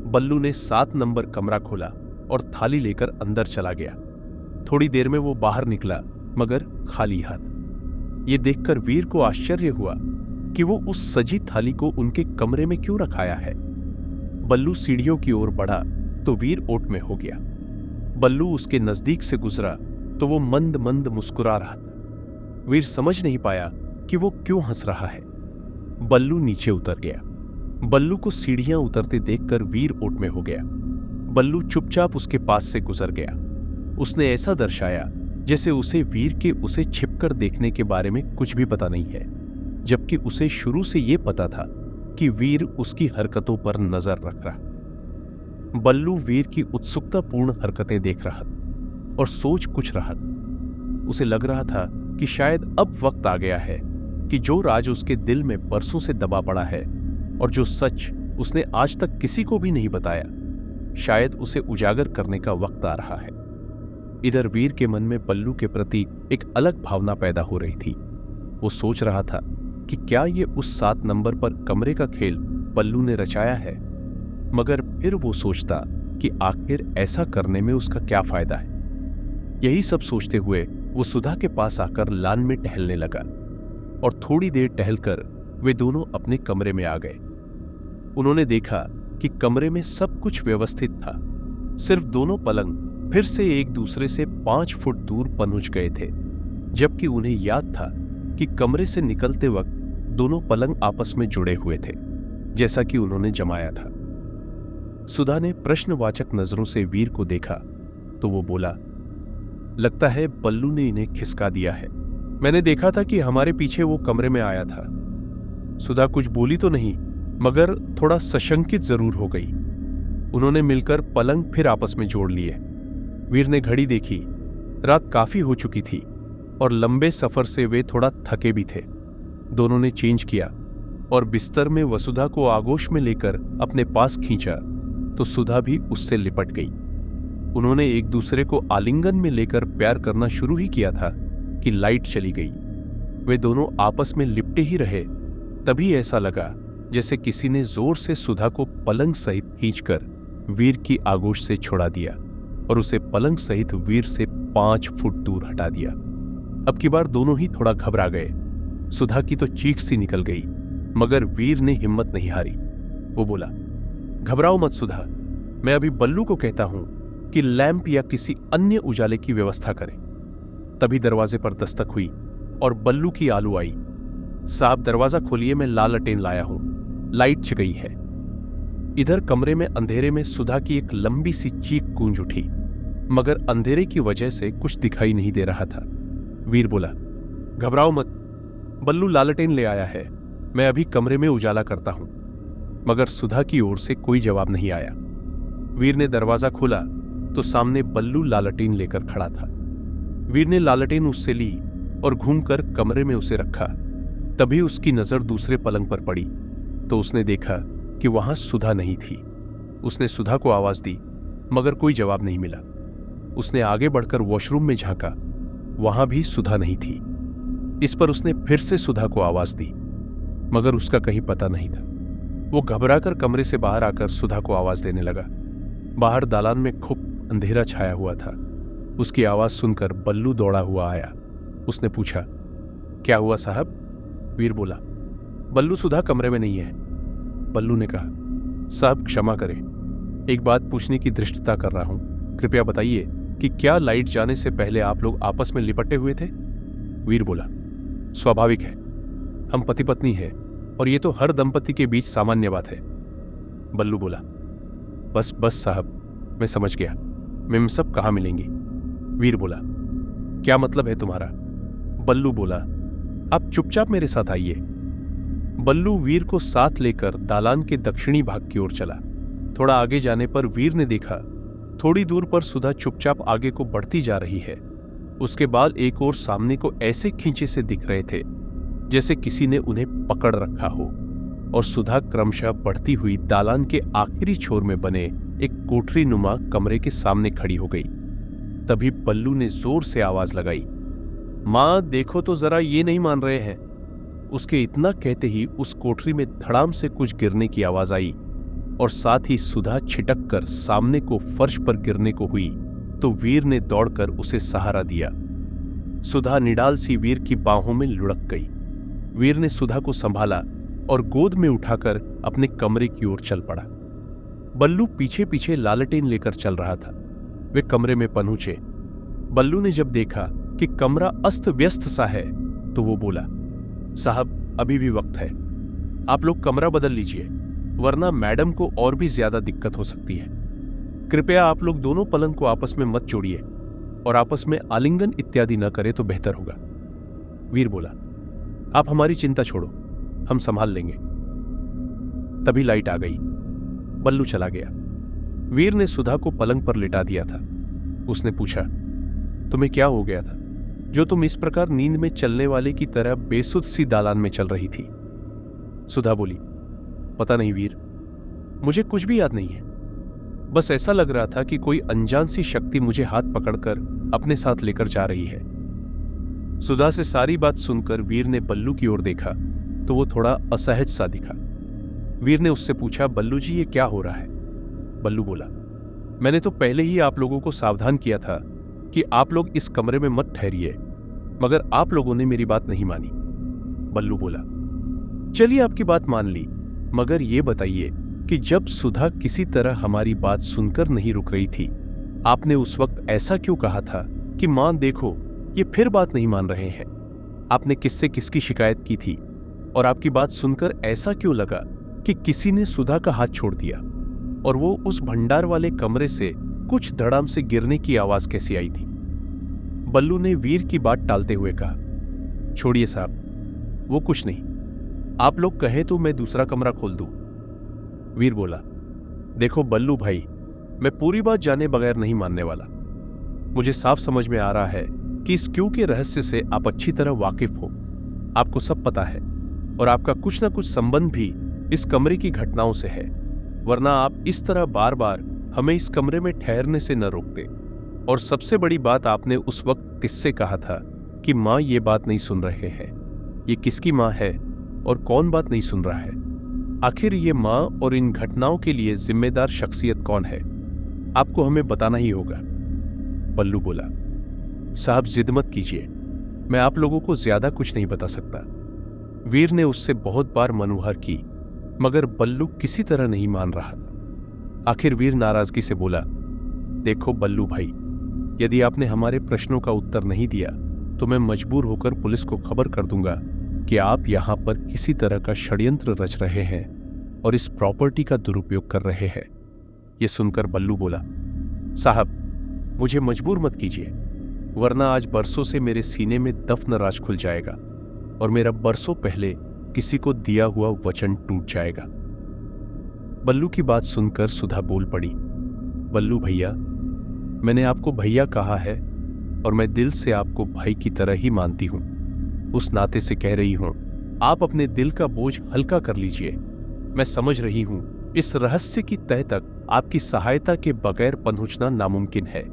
बल्लू ने 7 नंबर कमरा खोला और थाली लेकर अंदर चला गया। थोड़ी देर में वो बाहर निकला, मगर खाली हाथ। ये देखकर वीर को आश्चर्य हुआ कि वो उस सजी थाली को उनके कमरे में क्यों रखाया है। बल्लू सीढ़ियों की ओर बढ़ा तो वीर ओट में हो गया। बल्लू उसके नजदीक से गुजरा तो वो मंद मंद मुस्कुरा रहा था। वीर समझ नहीं पाया कि वो क्यों हंस रहा है। बल्लू नीचे उतर गया। बल्लू को सीढ़ियां उतरते देखकर वीर ओट में हो गया। बल्लू चुपचाप उसके पास से गुजर गया। उसने ऐसा दर्शाया जैसे उसे वीर के उसे छिपकर देखने के बारे में कुछ भी पता नहीं है, जबकि उसे शुरू से यह पता था कि वीर उसकी हरकतों पर नजर रख रहा। बल्लू वीर की उत्सुकतापूर्ण हरकतें देख रहा था और सोच कुछ रहा था। उसे लग रहा था कि शायद अब वक्त आ गया है कि जो राज उसके दिल में बरसों से दबा पड़ा है और जो सच उसने आज तक किसी को भी नहीं बताया, शायद उसे उजागर करने का वक्त आ रहा है। इधर वीर के मन में बल्लू के प्रति एक अलग भावना पैदा हो रही थी। वो सोच रहा था कि क्या ये उस 7 नंबर पर कमरे का खेल बल्लू ने रचाया है, मगर फिर वो सोचता कि आखिर ऐसा करने में उसका क्या फायदा है। यही सब सोचते हुए वो सुधा के पास आकर लान में टहलने लगा और थोड़ी देर टहलकर वे दोनों अपने कमरे में आ गए। उन्होंने देखा कि कमरे में सब कुछ व्यवस्थित था। सिर्फ दोनों पलंग फिर से एक दूसरे से 5 फुट दूर पहुंच गए थे, जबकि उन्हें याद था कि कमरे से निकलते वक्त दोनों पलंग आपस में जुड़े हुए थे, जैसा कि उन्होंने जमाया था। सुधा ने प्रश्नवाचक नजरों से वीर को देखा तो वो बोला, लगता है बल्लू ने इन्हें खिसका दिया है। मैंने देखा था कि हमारे पीछे वो कमरे में आया था। सुधा कुछ बोली तो नहीं, मगर थोड़ा सशंकित जरूर हो गई। उन्होंने मिलकर पलंग फिर आपस में जोड़ लिए। वीर ने घड़ी देखी। रात काफी हो चुकी थी और लंबे सफर से वे थोड़ा थके भी थे। दोनों ने चेंज किया और बिस्तर में वसुधा को आगोश में लेकर अपने पास खींचा तो सुधा भी उससे लिपट गई। उन्होंने एक दूसरे को आलिंगन में लेकर प्यार करना शुरू ही किया था कि लाइट चली गई। वे दोनों आपस में लिपटे ही रहे। तभी ऐसा लगा जैसे किसी ने जोर से सुधा को पलंग सहित खींचकर वीर की आगोश से छुड़ा दिया और उसे पलंग सहित वीर से 5 फुट दूर हटा दिया। अब की बार दोनों ही थोड़ा घबरा गए। सुधा की तो चीख सी निकल गई, मगर वीर ने हिम्मत नहीं हारी। वो बोला, घबराओ मत सुधा, मैं अभी बल्लू को कहता हूं कि लैंप या किसी अन्य उजाले की व्यवस्था करें। तभी दरवाजे पर दस्तक हुई और बल्लू की आलू आई। साहब दरवाजा खोलिए, मैं लालटेन लाया हूं, लाइट च गई है। इधर कमरे में अंधेरे में सुधा की एक लंबी सी चीख गूंज उठी, मगर अंधेरे की वजह से कुछ दिखाई नहीं दे रहा था। वीर बोला, घबराओ मत, बल्लू लालटेन ले आया है, मैं अभी कमरे में उजाला करता हूं। मगर सुधा की ओर से कोई जवाब नहीं आया। वीर ने दरवाजा खोला तो सामने बल्लू लालटेन लेकर खड़ा था। वीर ने लालटेन उससे ली और घूमकर कमरे में उसे रखा। तभी उसकी नजर दूसरे पलंग पर पड़ी तो उसने देखा कि वहां सुधा नहीं थी। उसने सुधा को आवाज दी, मगर कोई जवाब नहीं मिला। उसने आगे बढ़कर वॉशरूम में झांका, वहां भी सुधा नहीं थी। इस पर उसने फिर से सुधा को आवाज दी, मगर उसका कहीं पता नहीं था। वो घबराकर कमरे से बाहर आकर सुधा को आवाज देने लगा। बाहर दालान में खूब अंधेरा छाया हुआ था। उसकी आवाज सुनकर बल्लू दौड़ा हुआ आया। उसने पूछा, क्या हुआ साहब? वीर बोला, बल्लू सुधा कमरे में नहीं है। बल्लू ने कहा, साहब क्षमा करें, एक बात पूछने की धृष्टता कर रहा हूं, कृपया बताइए कि क्या लाइट जाने से पहले आप लोग आपस में लिपटे हुए थे? वीर बोला, स्वाभाविक है, हम पति पत्नी हैं और ये तो हर दंपति के बीच सामान्य बात है। बल्लू बोला, बस बस साहब, मैं समझ गया, मैं सब कहां मिलेंगी? वीर बोला, क्या मतलब है तुम्हारा? बल्लू बोला, आप चुपचाप मेरे साथ आइए। बल्लू वीर को साथ लेकर दालान के दक्षिणी भाग की ओर चला। थोड़ा आगे जाने पर वीर ने देखा थोड़ी दूर पर सुधा चुपचाप आगे को बढ़ती जा रही है। उसके बाल एक और सामने को ऐसे खींचे से दिख रहे थे जैसे किसी ने उन्हें पकड़ रखा हो, और सुधा क्रमशः बढ़ती हुई दालान के आखिरी छोर में बने एक कोठरी नुमा कमरे के सामने खड़ी हो गई। तभी बल्लू ने जोर से आवाज लगाई, मां देखो तो जरा, ये नहीं मान रहे हैं। उसके इतना कहते ही उस कोठरी में धड़ाम से कुछ गिरने की आवाज आई और साथ ही सुधा छिटक कर सामने को फर्श पर गिरने को हुई तो वीर ने दौड़कर उसे सहारा दिया। सुधा निडाल सी वीर की बाहों में लुढ़क गई। वीर ने सुधा को संभाला और गोद में उठाकर अपने कमरे की ओर चल पड़ा। बल्लू पीछे पीछे लालटेन लेकर चल रहा था। वे कमरे में पहुंचे। बल्लू ने जब देखा कि कमरा अस्त व्यस्त सा है तो वो बोला, साहब अभी भी वक्त है, आप लोग कमरा बदल लीजिए, वरना मैडम को और भी ज्यादा दिक्कत हो सकती है। कृपया आप लोग दोनों पलंग को आपस में मत जोड़िए और आपस में आलिंगन इत्यादि न करें तो बेहतर होगा। वीर बोला, आप हमारी चिंता छोड़ो, हम संभाल लेंगे। तभी लाइट आ गई। बल्लू चला गया। वीर ने सुधा को पलंग पर लिटा दिया था। उसने पूछा, तुम्हें क्या हो गया था जो तुम इस प्रकार नींद में चलने वाले की तरह बेसुध सी दालान में चल रही थी? सुधा बोली, पता नहीं वीर, मुझे कुछ भी याद नहीं है। बस ऐसा लग रहा था कि कोई अनजान सी शक्ति मुझे हाथ पकड़कर अपने साथ लेकर जा रही है। सुधा से सारी बात सुनकर वीर ने बल्लू की ओर देखा तो वो थोड़ा असहज सा दिखा। वीर ने उससे पूछा, बल्लू जी ये क्या हो रहा है? बल्लू बोला, मैंने तो पहले ही आप लोगों को सावधान किया था कि आप लोग इस कमरे में मत ठहरिए, मगर आप लोगों ने मेरी बात नहीं मानी। बल्लू बोला, चलिए आपकी बात मान ली, मगर ये बताइए कि जब सुधा किसी तरह हमारी बात सुनकर नहीं रुक रही थी, आपने उस वक्त ऐसा क्यों कहा था कि मां देखो ये फिर बात नहीं मान रहे हैं? आपने किससे किसकी शिकायत की थी और आपकी बात सुनकर ऐसा क्यों लगा कि किसी ने सुधा का हाथ छोड़ दिया और वो उस भंडार वाले कमरे से कुछ धड़ाम से गिरने की आवाज कैसी आई थी? बल्लू ने वीर की बात टालते हुए कहा, छोड़िए साहब, वो कुछ नहीं, आप लोग कहें तो मैं दूसरा कमरा खोल दूं। वीर बोला, देखो बल्लू भाई, मैं पूरी बात जाने बगैर नहीं मानने वाला। मुझे साफ समझ में आ रहा है कि इस क्यों के रहस्य से आप अच्छी तरह वाकिफ हो, आपको सब पता है और आपका कुछ ना कुछ संबंध भी इस कमरे की घटनाओं से है, वरना आप इस तरह बार बार हमें इस कमरे में ठहरने से न रोकते। और सबसे बड़ी बात, आपने उस वक्त किससे कहा था कि मां ये बात नहीं सुन रहे हैं? ये किसकी मां है और कौन बात नहीं सुन रहा है? आखिर ये मां और इन घटनाओं के लिए जिम्मेदार शख्सियत कौन है? आपको हमें बताना ही होगा। बल्लू बोला, साहब जिद मत कीजिए, मैं आप लोगों को ज्यादा कुछ नहीं बता सकता। वीर ने उससे बहुत बार मनुहर की, मगर बल्लू किसी तरह नहीं मान रहा था। आखिर वीर नाराजगी से बोला, देखो बल्लू भाई, यदि आपने हमारे प्रश्नों का उत्तर नहीं दिया तो मैं मजबूर होकर पुलिस को खबर कर दूंगा कि आप यहां पर किसी तरह का षड्यंत्र रच रहे हैं और इस प्रॉपर्टी का दुरुपयोग कर रहे हैं। यह सुनकर बल्लू बोला, साहब मुझे मजबूर मत कीजिए, वरना आज बरसों से मेरे सीने में दफन राज खुल जाएगा और मेरा बरसों पहले किसी को दिया हुआ वचन टूट जाएगा। बल्लू की बात सुनकर सुधा बोल पड़ी, बल्लू भैया, मैंने आपको भैया कहा है और मैं दिल से आपको भाई की तरह ही मानती हूं। उस नाते से कह रही हूं, आप अपने दिल का बोझ हल्का कर लीजिए। मैं समझ रही हूं इस रहस्य की तह तक आपकी सहायता के बगैर पहुंचना नामुमकिन है,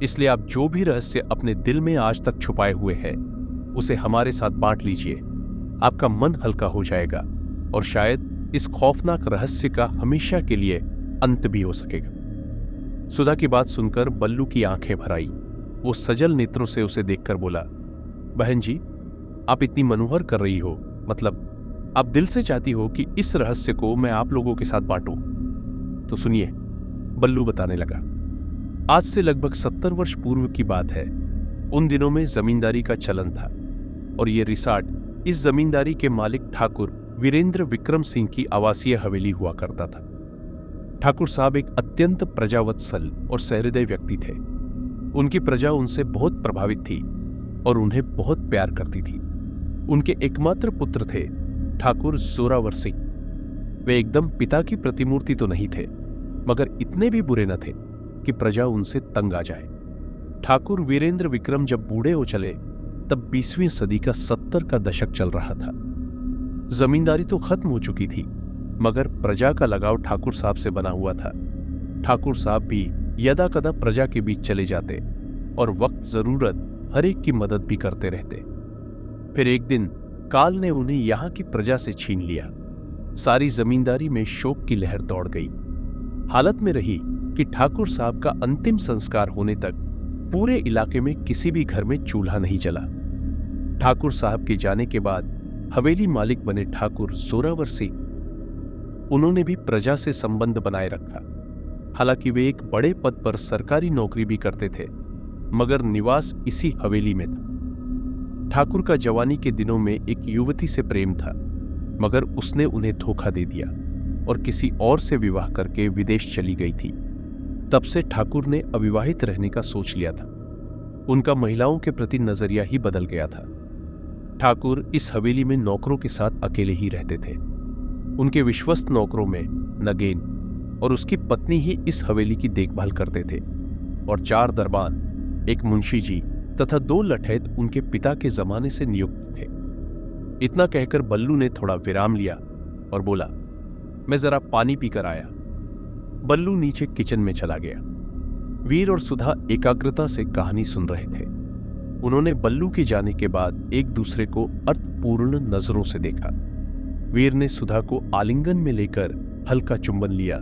इसलिए आप जो भी रहस्य अपने दिल में आज तक छुपाए हुए हैं उसे हमारे साथ बांट लीजिए। आपका मन हल्का हो जाएगा और शायद इस खौफनाक रहस्य का हमेशा के लिए अंत भी हो सकेगा। सुधा की बात सुनकर बल्लू की आंखें भर आई। वो सजल नेत्रों से उसे देखकर बोला, बहन जी, आप इतनी मनोहर कर रही हो, मतलब आप दिल से चाहती हो कि इस रहस्य को मैं आप लोगों के साथ बांटूं। तो सुनिए, बल्लू बताने लगा। आज से लगभग 70 वर्ष पूर्व की बात है। उन दिनों में जमींदारी का चलन था और ये रिसार्ट इस जमींदारी के मालिक ठाकुर वीरेंद्र विक्रम सिंह की आवासीय हवेली हुआ करता था। ठाकुर साहब एक अत्यंत प्रजावत्सल और सहृदय व्यक्ति थे। उनकी प्रजा उनसे बहुत प्रभावित थी और उन्हें बहुत प्यार करती थी। उनके एकमात्र पुत्र थे ठाकुर जोरावर सिंह। वे एकदम पिता की प्रतिमूर्ति तो नहीं थे, मगर इतने भी बुरे न थे कि प्रजा उनसे तंग आ जाए। ठाकुर वीरेंद्र विक्रम जब बूढ़े हो चले तब 20वीं सदी का 70 का दशक चल रहा था। जमींदारी तो खत्म हो चुकी थी, मगर प्रजा का लगाव ठाकुर साहब से बना हुआ था। ठाकुर साहब भी यदा कदा प्रजा के बीच चले जाते और वक्त जरूरत हर एक की मदद भी करते रहते। फिर एक दिन काल ने उन्हें यहां की प्रजा से छीन लिया। सारी जमींदारी में शोक की लहर दौड़ गई। हालत में रही कि ठाकुर साहब का अंतिम संस्कार होने तक पूरे इलाके में किसी भी घर में चूल्हा नहीं जला। ठाकुर साहब के जाने के बाद हवेली मालिक बने ठाकुर जोरावर सिंह, उन्होंने भी प्रजा से संबंध बनाए रखा। हालांकि वे एक बड़े पद पर सरकारी नौकरी भी करते थे, मगर निवास इसी हवेली में था। ठाकुर का जवानी के दिनों में एक युवती से प्रेम था, मगर उसने उन्हें धोखा दे दिया और किसी और से विवाह करके विदेश चली गई थी। तब से ठाकुर ने अविवाहित रहने का सोच लिया था। उनका महिलाओं के प्रति नजरिया ही बदल गया था। ठाकुर इस हवेली में नौकरों के साथ अकेले ही रहते थे। उनके विश्वस्त नौकरों में नगेन और उसकी पत्नी ही इस हवेली की देखभाल करते थे और 4 दरबान, एक मुंशी जी तथा 2 लठैत उनके पिता के जमाने से नियुक्त थे। इतना कहकर बल्लू ने थोड़ा विराम लिया और बोला, मैं जरा पानी पीकर आया। बल्लू नीचे किचन में चला गया। वीर और सुधा एकाग्रता से कहानी सुन रहे थे। उन्होंने बल्लू के जाने के बाद एक दूसरे को अर्थपूर्ण नजरों से देखा। वीर ने सुधा को आलिंगन में लेकर हल्का चुंबन लिया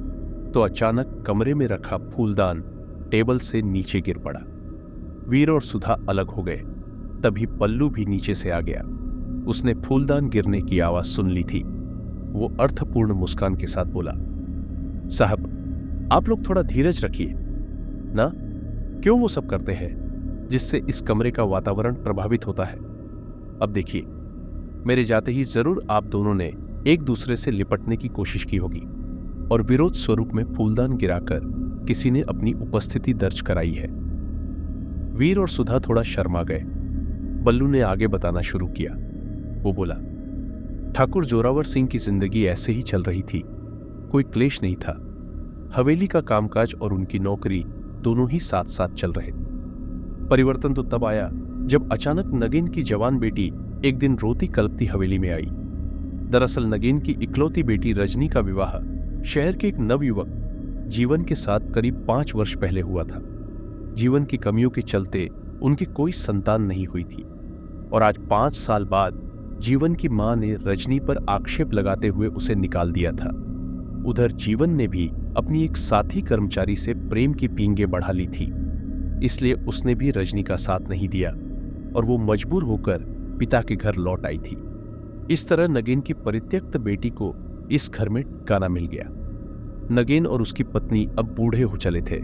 तो अचानक कमरे में रखा फूलदान टेबल से नीचे गिर पड़ा। वीर और सुधा अलग हो गए। तभी बल्लू भी नीचे से आ गया। उसने फूलदान गिरने की आवाज सुन ली थी। वो अर्थपूर्ण मुस्कान के साथ बोला, साहब, आप लोग थोड़ा धीरज रखिए ना। क्यों वो सब करते हैं जिससे इस कमरे का वातावरण प्रभावित होता है? अब देखिए, मेरे जाते ही जरूर आप दोनों ने एक दूसरे से लिपटने की कोशिश की होगी और विरोध स्वरूप में फूलदान गिराकर किसी ने अपनी उपस्थिति दर्ज कराई है। वीर और सुधा थोड़ा शर्मा गए। बल्लू ने आगे बताना शुरू किया। वो बोला, ठाकुर जोरावर सिंह की जिंदगी ऐसे ही चल रही थी। कोई क्लेश नहीं था। हवेली का कामकाज और उनकी नौकरी दोनों ही साथ साथ चल रहे थे। परिवर्तन तो तब आया जब अचानक नगेन की जवान बेटी एक दिन रोती कल्पती हवेली में आई। दरअसल नगेन की इकलौती बेटी रजनी का विवाह शहर के एक नवयुवक जीवन के साथ करीब 5 वर्ष पहले हुआ था। जीवन की कमियों के चलते उनकी कोई संतान नहीं हुई थी और आज 5 साल बाद जीवन की मां ने रजनी पर आक्षेप लगाते हुए उसे निकाल दिया था। उधर जीवन ने भी अपनी एक साथी कर्मचारी से प्रेम की पींगे बढ़ा ली थी, इसलिए उसने भी रजनी का साथ नहीं दिया और वो मजबूर होकर पिता के घर लौट आई थी। इस तरह नगेन की परित्यक्त बेटी को इस घर में ठिकाना मिल गया। नगेन और उसकी पत्नी अब बूढ़े हो चले थे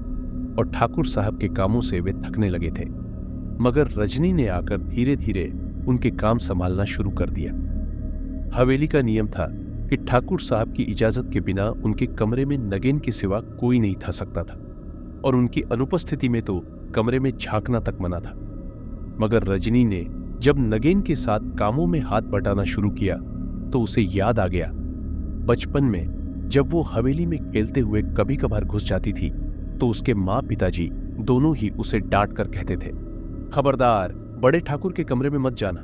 और ठाकुर साहब के कामों से वे थकने लगे थे, मगर रजनी ने आकर धीरे धीरे उनके काम संभालना शुरू कर दिया। हवेली का नियम था कि ठाकुर साहब की इजाजत के बिना उनके कमरे में नगेन के सिवा कोई नहीं था सकता था और उनकी अनुपस्थिति में तो कमरे में झांकना तक मना था। मगर रजनी ने जब नगेन के साथ कामों में हाथ बटाना शुरू किया तो उसे याद आ गया बचपन में जब वो हवेली में खेलते हुए कभी कभार घुस जाती थी तो उसके माँ पिताजी दोनों ही उसे डांट कर कहते थे, खबरदार, बड़े ठाकुर के कमरे में मत जाना।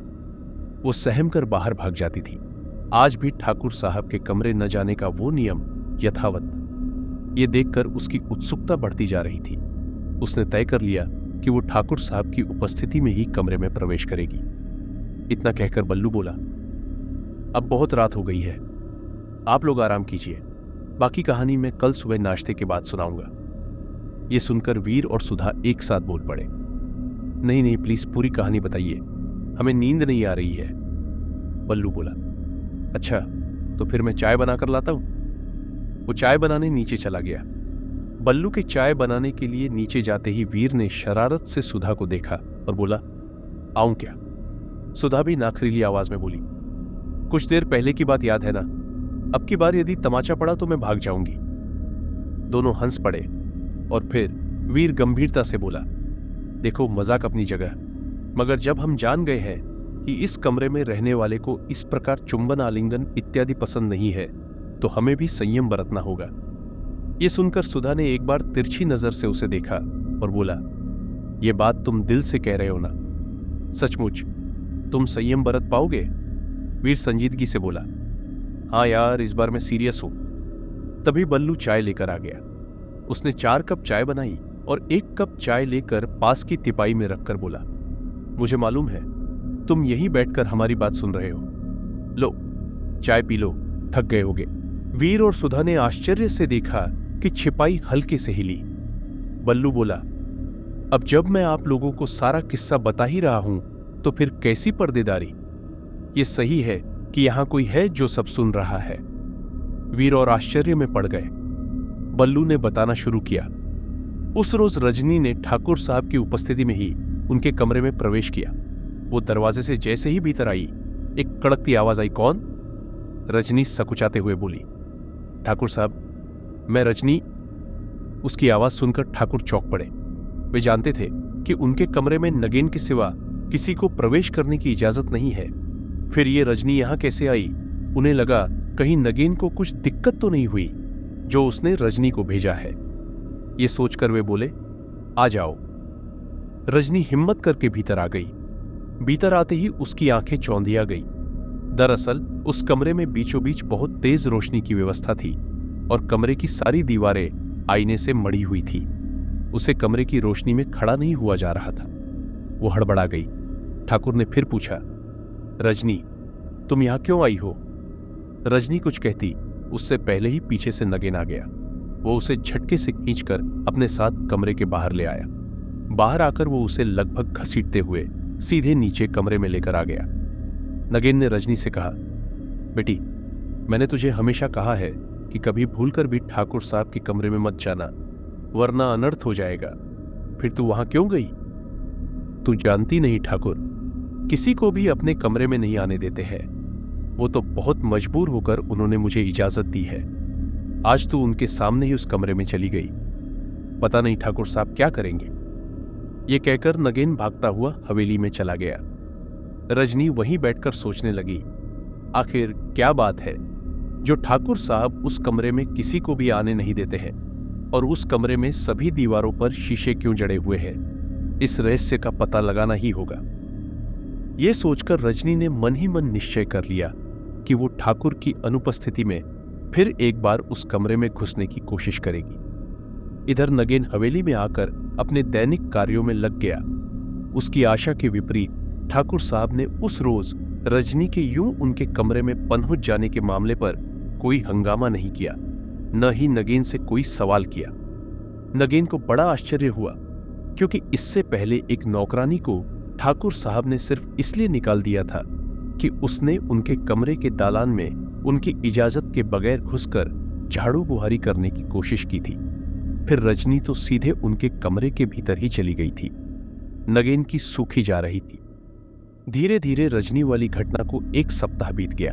वो सहम कर बाहर भाग जाती थी। आज भी ठाकुर साहब के कमरे न जाने का वो नियम यथावत। ये देखकर उसकी उत्सुकता बढ़ती जा रही थी। उसने तय कर लिया कि वो ठाकुर साहब की उपस्थिति में ही कमरे में प्रवेश करेगी। इतना कहकर बल्लू बोला, अब बहुत रात हो गई है, आप लोग आराम कीजिए, बाकी कहानी मैं कल सुबह नाश्ते के बाद सुनाऊंगा। ये सुनकर वीर और सुधा एक साथ बोल पड़े, नहीं नहीं, प्लीज पूरी कहानी बताइए, हमें नींद नहीं आ रही है। बल्लू बोला, अच्छा तो फिर मैं चाय बनाकर लाता हूं। वो चाय बनाने नीचे चला गया। बल्लू के चाय बनाने के लिए नीचे जाते ही वीर ने शरारत से सुधा को देखा और बोला, आऊं क्या? सुधा भी नाखरीली आवाज में बोली, कुछ देर पहले की बात याद है ना? अब की बार यदि तमाचा पड़ा तो मैं भाग जाऊंगी। दोनों हंस पड़े और फिर वीर गंभीरता से बोला, देखो मजाक अपनी जगह, मगर जब हम जान गए हैं कि इस कमरे में रहने वाले को इस प्रकार चुंबन आलिंगन इत्यादि पसंद नहीं है तो हमें भी संयम बरतना होगा। ये सुनकर सुधा ने एक बार तिरछी नजर से उसे देखा और बोला, ये बात तुम दिल से कह रहे हो ना? सचमुच तुम संयम बरत पाओगे? वीर संजीदगी से बोला, हाँ यार, इस बार मैं सीरियस हूं। तभी बल्लू चाय लेकर आ गया। उसने 4 कप चाय बनाई और 1 कप चाय लेकर पास की तिपाई में रखकर बोला, मुझे मालूम है तुम यहीं बैठकर हमारी बात सुन रहे हो। लो चाय पी लो, थक गए होगे। वीर और सुधा ने आश्चर्य से देखा कि छिपाई हल्के से हिली। बल्लू बोला, अब जब मैं आप लोगों को सारा किस्सा बता ही रहा हूं तो फिर कैसी पर्देदारी? ये सही है कि यहां कोई है जो सब सुन रहा है। वीर और आश्चर्य में पड़ गए। बल्लू ने बताना शुरू किया। उस रोज रजनी ने ठाकुर साहब की उपस्थिति में ही उनके कमरे में प्रवेश किया। वो दरवाजे से जैसे ही भीतर आई, एक कड़कती आवाज आई, कौन? रजनी सकुचाते हुए बोली, ठाकुर साहब, मैं रजनी। उसकी आवाज सुनकर ठाकुर चौंक पड़े। वे जानते थे कि उनके कमरे में नगेन के सिवा किसी को प्रवेश करने की इजाजत नहीं है। फिर ये रजनी यहां कैसे आई? उन्हें लगा कहीं नगेन को कुछ दिक्कत तो नहीं हुई जो उसने रजनी को भेजा है। ये सोचकर वे बोले, आ जाओ। रजनी हिम्मत करके भीतर आ गई। भीतर आते ही उसकी आंखें चौंधिया गई। दरअसल उस कमरे में बीचों बीच बहुत तेज रोशनी की व्यवस्था थी और कमरे की सारी दीवारें आईने से मढ़ी हुई थी। उसे कमरे की रोशनी में खड़ा नहीं हुआ जा रहा था। वो हड़बड़ा गई। ठाकुर ने फिर पूछा, रजनी, तुम यहां क्यों आई हो? रजनी कुछ कहती, उससे पहले ही पीछे से नगेन आ गया। वो उसे झटके से खींचकर अपने साथ कमरे के बाहर ले आया। बाहर आकर वो उसे लगभग घसीटते हुए सीधे नीचे कमरे में लेकर आ गया। नगेन ने रजनी से कहा, बेटी, मैंने तुझे हमेशा कहा है कि कभी भूलकर भी ठाकुर साहब के कमरे में मत जाना, वरना अनर्थ हो जाएगा। फिर तू वहां क्यों गई? तू जानती नहीं ठाकुर, किसी को भी अपने कमरे में नहीं आने देते हैं। वो तो बहुत मजबूर होकर उन्होंने मुझे इजाजत दी है। आज तू उनके सामने ही उस कमरे में चली गई। पता नहीं ठाकुर साहब क्या करेंगे। ये कहकर नगेन भागता हुआ हवेली में चला गया। रजनी वहीं बैठकर सोचने लगी, आखिर क्या बात है जो ठाकुर साहब उस कमरे में किसी को भी आने नहीं देते हैं, और उस कमरे में सभी दीवारों पर शीशे क्यों जड़े हुए हैं? इस रहस्य का पता लगाना ही होगा। यह सोचकर रजनी ने मन ही मन निश्चय कर लिया कि वो ठाकुर की अनुपस्थिति में फिर एक बार उस कमरे में घुसने की कोशिश करेगी। इधर नगेन हवेली में आकर अपने दैनिक कार्यों में लग गया। उसकी आशा के विपरीत ठाकुर साहब ने उस रोज रजनी के यूं उनके कमरे में पनहुच जाने के मामले पर कोई हंगामा नहीं किया, न ही नगेन से कोई सवाल किया। नगेन को बड़ा आश्चर्य हुआ, क्योंकि इससे पहले एक नौकरानी को ठाकुर साहब ने सिर्फ इसलिए निकाल दिया था कि उसने उनके कमरे के दालान में उनकी इजाजत के बगैर घुसकर झाड़ू बुहारी करने की कोशिश की थी। फिर रजनी तो सीधे उनके कमरे के भीतर ही चली गई थी। नगेन की सूखी जा रही थी। धीरे धीरे रजनी वाली घटना को 1 सप्ताह बीत गया।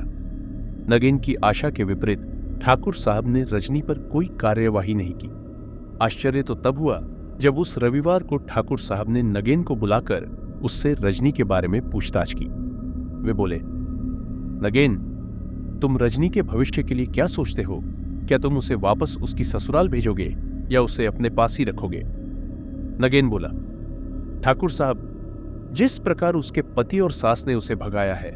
नगेन की आशा के विपरीत ठाकुर साहब ने रजनी पर कोई कार्यवाही नहीं की। आश्चर्य तो तब हुआ जब उस रविवार को ठाकुर साहब ने नगेन को बुलाकर उससे रजनी के बारे में पूछताछ की। वे बोले, नगेन, तुम रजनी के भविष्य के लिए क्या सोचते हो? क्या तुम उसे वापस उसकी ससुराल भेजोगे या उसे अपने पास ही रखोगे? नगेन बोला, ठाकुर साहब, जिस प्रकार उसके पति और सास ने उसे भगाया है,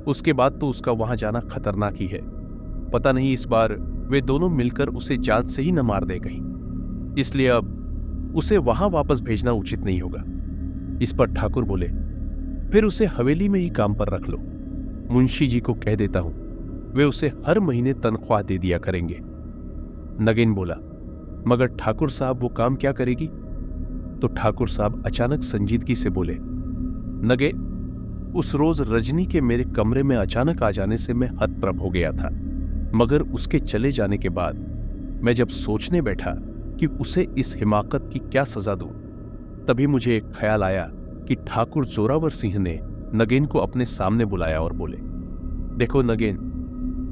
उसके बाद तो उसका वहां जाना खतरनाक ही है। पता नहीं इस बार वे दोनों मिलकर उसे जान से ही न मार दे कहीं। इसलिए अब उसे वहां वापस भेजना उचित नहीं होगा। इस पर ठाकुर बोले, फिर उसे हवेली में ही काम पर रख लो। मुंशी जी को कह देता हूं, वे उसे हर महीने तनख्वाह दे दिया करेंगे। नगेन बोला, मगर ठाकुर साहब वो काम क्या करेगी? तो ठाकुर साहब अचानक संजीदगी से बोले, नगेन, उस रोज रजनी के मेरे कमरे में अचानक आ जाने से मैं हतप्रभ हो गया था, मगर उसके चले जाने के बाद मैं जब सोचने बैठा कि उसे इस हिमाकत की क्या सजा दूं, तभी मुझे एक ख्याल आया कि ठाकुर जोरावर सिंह ने नगेन को अपने सामने बुलाया और बोले, देखो नगेन,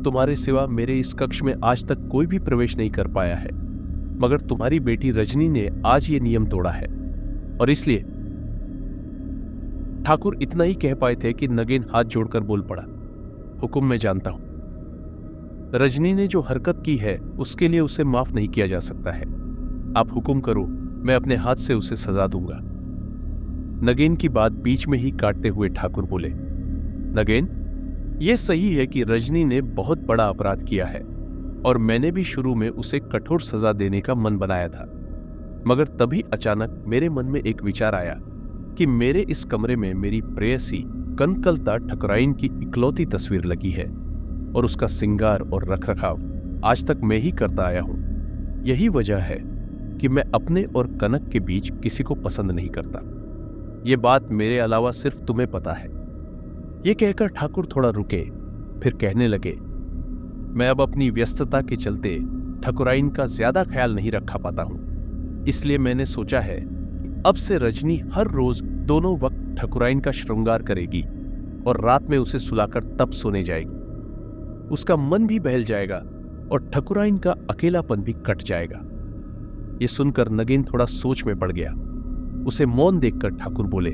तुम्हारे सिवा मेरे इस कक्ष में आज तक कोई भी प्रवेश नहीं कर पाया है, मगर तुम्हारी बेटी रजनी ने आज ये नियम तोड़ा है, और इसलिए। ठाकुर इतना ही कह पाए थे कि नगेन हाथ जोड़कर बोल पड़ा, हुक्म मैं जानता हूं। रजनी ने जो हरकत की है उसके लिए उसे माफ नहीं किया जा सकता है। आप हुक्म करो, मैं अपने हाथ से उसे सजा दूंगा। नगेन की बात बीच में ही काटते हुए ठाकुर बोले, नगेन, यह सही है कि रजनी ने बहुत बड़ा अपराध किया है और मैंने भी शुरू में उसे कठोर सजा देने का मन बनाया था, मगर तभी अचानक मेरे मन में एक विचार आया कि मेरे इस कमरे में मेरी प्रेयसी कनकलता ठकुराइन की इकलौती तस्वीर लगी है और उसका सिंगार और रखरखाव आज तक मैं ही करता आया हूं। यही वजह है कि मैं अपने और कनक के बीच किसी को पसंद नहीं करता। यह बात मेरे अलावा सिर्फ तुम्हें पता है। यह कहकर ठाकुर थोड़ा रुके, फिर कहने लगे, मैं अब अपनी व्यस्तता के चलते ठकुराइन का ज्यादा ख्याल नहीं रखा पाता हूं, इसलिए मैंने सोचा है कि अब से रजनी हर रोज दोनों वक्त ठकुराइन का श्रृंगार करेगी और रात में उसे सुलाकर तब सोने जाएगी। उसका मन भी बहल जाएगा और ठकुराइन का अकेलापन भी कट जाएगा। यह सुनकर नगेन थोड़ा सोच में पड़ गया। उसे मौन देखकर ठाकुर बोले,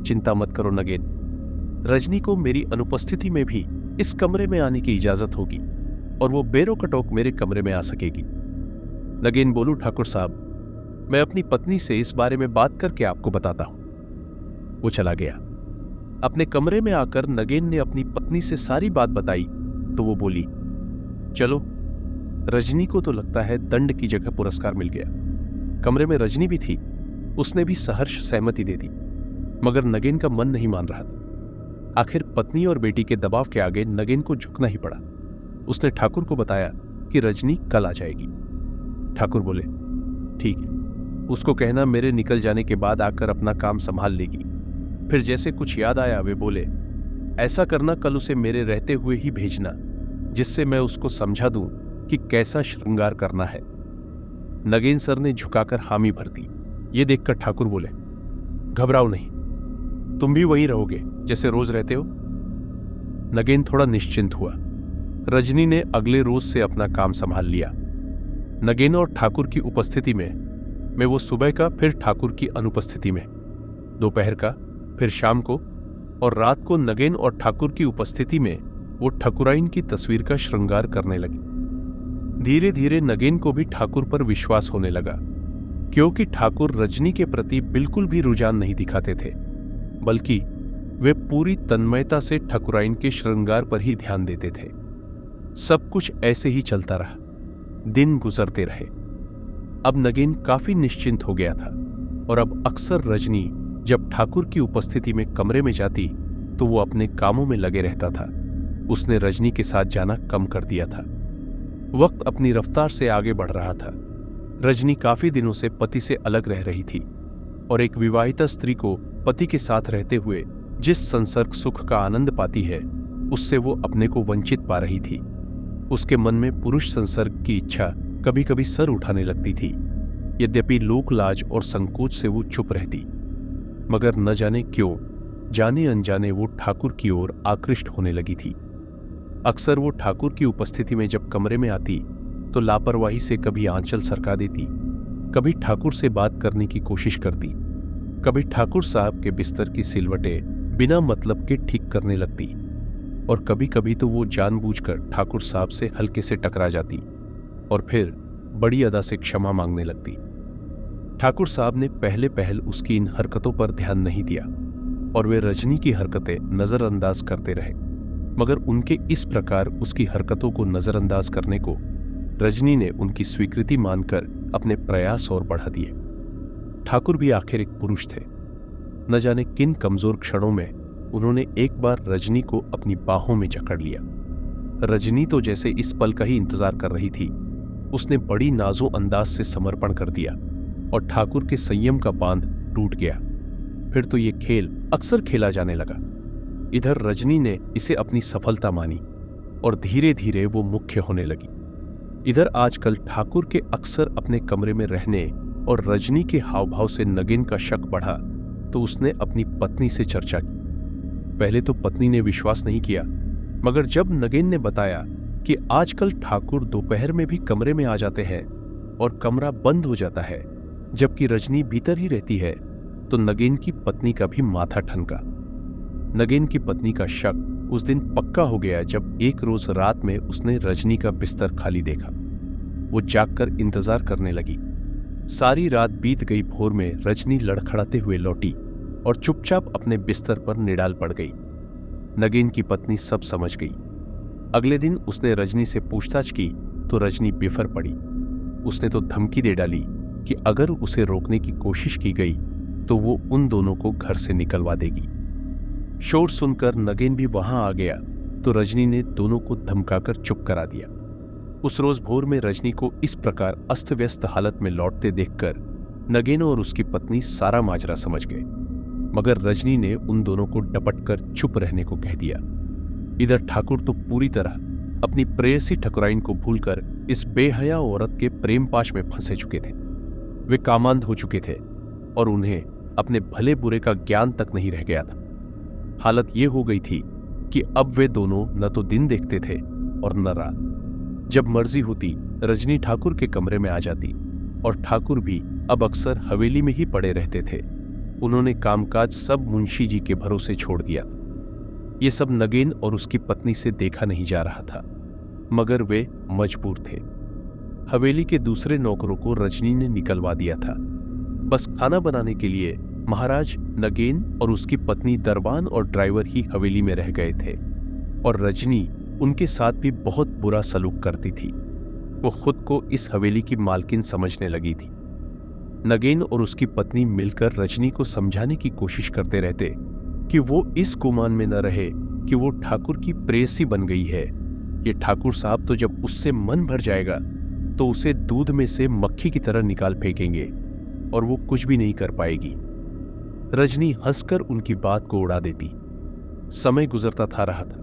चिंता मत करो नगेन, रजनी को मेरी अनुपस्थिति में भी इस कमरे में आने की इजाजत होगी और वो बेरोकटोक मेरे कमरे में आ सकेगी। नगेन बोलू, ठाकुर साहब, मैं अपनी पत्नी से इस बारे में बात करके आपको बताता हूं। वो चला गया। अपने कमरे में आकर नगेन ने अपनी पत्नी से सारी बात बताई तो वो बोली, चलो, रजनी को तो लगता है दंड की जगह पुरस्कार मिल गया। कमरे में रजनी भी थी, उसने भी सहर्ष सहमति दे दी, मगर नगेन का मन नहीं मान रहा था। आखिर पत्नी और बेटी के दबाव के आगे नगेन को झुकना ही पड़ा। उसने ठाकुर को बताया कि रजनी कल आ जाएगी। ठाकुर बोले, ठीक है, उसको कहना मेरे निकल जाने के बाद आकर अपना काम संभाल लेगी। फिर जैसे कुछ याद आया वे बोले, ऐसा करना, कल उसे मेरे रहते हुए ही भेजना, जिससे मैं उसको समझा दूं कि कैसा श्रृंगार करना है। नगेन सर ने झुकाकर हामी भर दी। ये देखकर ठाकुर बोले, घबराओ नहीं, तुम भी वहीं रहोगे जैसे रोज रहते हो। नगेन थोड़ा निश्चिंत हुआ। रजनी ने अगले रोज से अपना काम संभाल लिया। नगेन और ठाकुर की उपस्थिति में वो सुबह का, फिर ठाकुर की अनुपस्थिति में दोपहर का, फिर शाम को, और रात को नगेन और ठाकुर की उपस्थिति में वो ठकुराइन की तस्वीर का श्रृंगार करने लगी। धीरे धीरे नगेन को भी ठाकुर पर विश्वास होने लगा, क्योंकि ठाकुर रजनी के प्रति बिल्कुल भी रुझान नहीं दिखाते थे, बल्कि वे पूरी तन्मयता से ठकुराइन के श्रृंगार पर ही ध्यान देते थे। सब कुछ ऐसे ही चलता रहा। दिन गुजरते रहे। अब नगेन काफी निश्चिंत हो गया था और अब अक्सर रजनी जब ठाकुर की उपस्थिति में कमरे में जाती तो वो अपने कामों में लगे रहता था। उसने रजनी के साथ जाना कम कर दिया था। वक्त अपनी रफ्तार से आगे बढ़ रहा था। रजनी काफी दिनों से पति से अलग रह रही थी और एक विवाहिता स्त्री को पति के साथ रहते हुए जिस संसर्ग सुख का आनंद पाती है, उससे वो अपने को वंचित पा रही थी। उसके मन में पुरुष संसर्ग की इच्छा कभी कभी सर उठाने लगती थी। यद्यपि लोक लाज और संकोच से वो चुप रहती, मगर न जाने क्यों, जाने अनजाने वो ठाकुर की ओर आकृष्ट होने लगी थी। अक्सर वो ठाकुर की उपस्थिति में जब कमरे में आती तो लापरवाही से कभी आंचल सरका देती, कभी ठाकुर से बात करने की कोशिश करती, कभी ठाकुर साहब के बिस्तर की सिलवटें बिना मतलब के ठीक करने लगती, और कभी कभी तो वो जानबूझकर ठाकुर साहब से हल्के से टकरा जाती और फिर बड़ी अदा से क्षमा मांगने लगती। ठाकुर साहब ने पहले पहल उसकी इन हरकतों पर ध्यान नहीं दिया और वे रजनी की हरकतें नजरअंदाज करते रहे, मगर उनके इस प्रकार उसकी हरकतों को नजरअंदाज करने को रजनी ने उनकी स्वीकृति मानकर अपने प्रयास और बढ़ा दिए। ठाकुर भी आखिर एक पुरुष थे। न जाने किन कमजोर क्षणों में उन्होंने एक बार रजनी को अपनी बाहों में जकड़ लिया। रजनी तो जैसे इस पल का ही इंतजार कर रही थी। उसने बड़ी नाजो अंदाज से समर्पण कर दिया और ठाकुर के संयम का बांध टूट गया। फिर तो ये खेल अक्सर खेला जाने लगा। इधर रजनी ने इसे अपनी सफलता मानी और धीरे धीरे वो मुख्य होने लगी। इधर आजकल ठाकुर के अक्सर अपने कमरे में रहने और रजनी के हाव भाव से नगेन का शक बढ़ा तो उसने अपनी पत्नी से चर्चा की। पहले तो पत्नी ने विश्वास नहीं किया, मगर जब नगेन ने बताया कि आजकल ठाकुर दोपहर में भी कमरे में आ जाते हैं और कमरा बंद हो जाता है जबकि रजनी भीतर ही रहती है, तो नगेन की पत्नी का भी माथा ठनका। नगेन की पत्नी का शक उस दिन पक्का हो गया जब एक रोज रात में उसने रजनी का बिस्तर खाली देखा। वो जागकर इंतजार करने लगी। सारी रात बीत गई। भोर में रजनी लड़खड़ाते हुए लौटी और चुपचाप अपने बिस्तर पर निडाल पड़ गई। नगेन की पत्नी सब समझ गई। अगले दिन उसने रजनी से पूछताछ की तो रजनी बेफर पड़ी। उसने तो धमकी दे डाली कि अगर उसे रोकने की कोशिश की गई तो वो उन दोनों को घर से निकलवा देगी। शोर सुनकर नगेन भी वहां आ गया तो रजनी ने दोनों को धमकाकर चुप करा दिया। उस रोज भोर में रजनी को इस प्रकार अस्त व्यस्त हालत में लौटते देखकर नगेन और उसकी पत्नी सारा माजरा समझ गए, मगर रजनी ने उन दोनों को डपटकर चुप रहने को कह दिया। इधर ठाकुर तो पूरी तरह अपनी प्रेयसी ठकुराइन को भूलकर इस बेहया औरत के प्रेम पाश में फंसे चुके थे। वे कामांध हो चुके थे और उन्हें अपने भले बुरे का ज्ञान तक नहीं रह गया था। हालत यह हो गई थी कि अब वे दोनों न तो दिन देखते थे और न रात। जब मर्जी होती रजनी ठाकुर के कमरे में आ जाती और ठाकुर भी अब अक्सर हवेली में ही पड़े रहते थे। उन्होंने कामकाज सब मुंशी जी के भरोसे छोड़ दिया। ये सब नगेन और उसकी पत्नी से देखा नहीं जा रहा था, मगर वे मजबूर थे। हवेली के दूसरे नौकरों को रजनी ने निकलवा दिया था। बस खाना बनाने के लिए महाराज, नगेन और उसकी पत्नी दरबान और ड्राइवर ही हवेली में रह गए थे और रजनी उनके साथ भी बहुत बुरा सलूक करती थी। वो खुद को इस हवेली की मालकिन समझने लगी थी। नगेन और उसकी पत्नी मिलकर रजनी को समझाने की कोशिश करते रहते कि वो इस गुमान में न रहे कि वो ठाकुर की प्रेयसी बन गई है। ये ठाकुर साहब तो जब उससे मन भर जाएगा तो उसे दूध में से मक्खी की तरह निकाल फेंकेंगे और वो कुछ भी नहीं कर पाएगी। रजनी हंसकर उनकी बात को उड़ा देती। समय गुजरता था रहा था।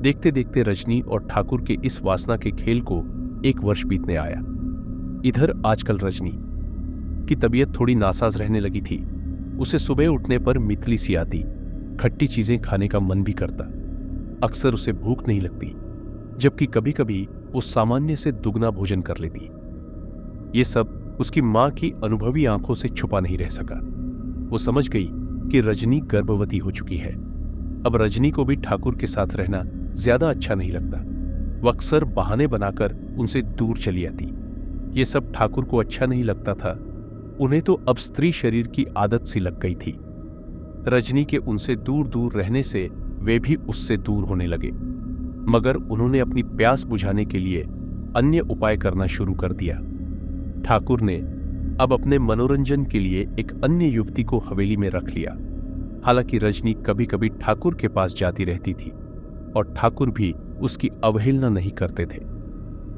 देखते देखते रजनी और ठाकुर के इस वासना के खेल को 1 वर्ष बीतने आया। इधर आजकल रजनी की तबीयत थोड़ी नासाज रहने लगी थी। उसे सुबह उठने पर मितली सी आती, खट्टी चीजें खाने का मन भी करता। अक्सर उसे भूख नहीं लगती, जबकि कभी कभी वो सामान्य से दुगना भोजन कर लेती। ये सब उसकी मां की अनुभवी आंखों से छुपा नहीं रह सका। वो समझ गई कि रजनी गर्भवती हो चुकी है। अब रजनी को भी ठाकुर के साथ रहना ज्यादा अच्छा नहीं लगता। वो अक्सर बहाने बनाकर उनसे दूर चली आती। ये सब ठाकुर को अच्छा नहीं लगता था। उन्हें तो अब स्त्री शरीर की आदत सी लग गई थी। रजनी के उनसे दूर दूर रहने से वे भी उससे दूर होने लगे, मगर उन्होंने अपनी प्यास बुझाने के लिए अन्य उपाय करना शुरू कर दिया। ठाकुर ने अब अपने मनोरंजन के लिए एक अन्य युवती को हवेली में रख लिया। हालांकि रजनी कभी कभी ठाकुर के पास जाती रहती थी और ठाकुर भी उसकी अवहेलना नहीं करते थे।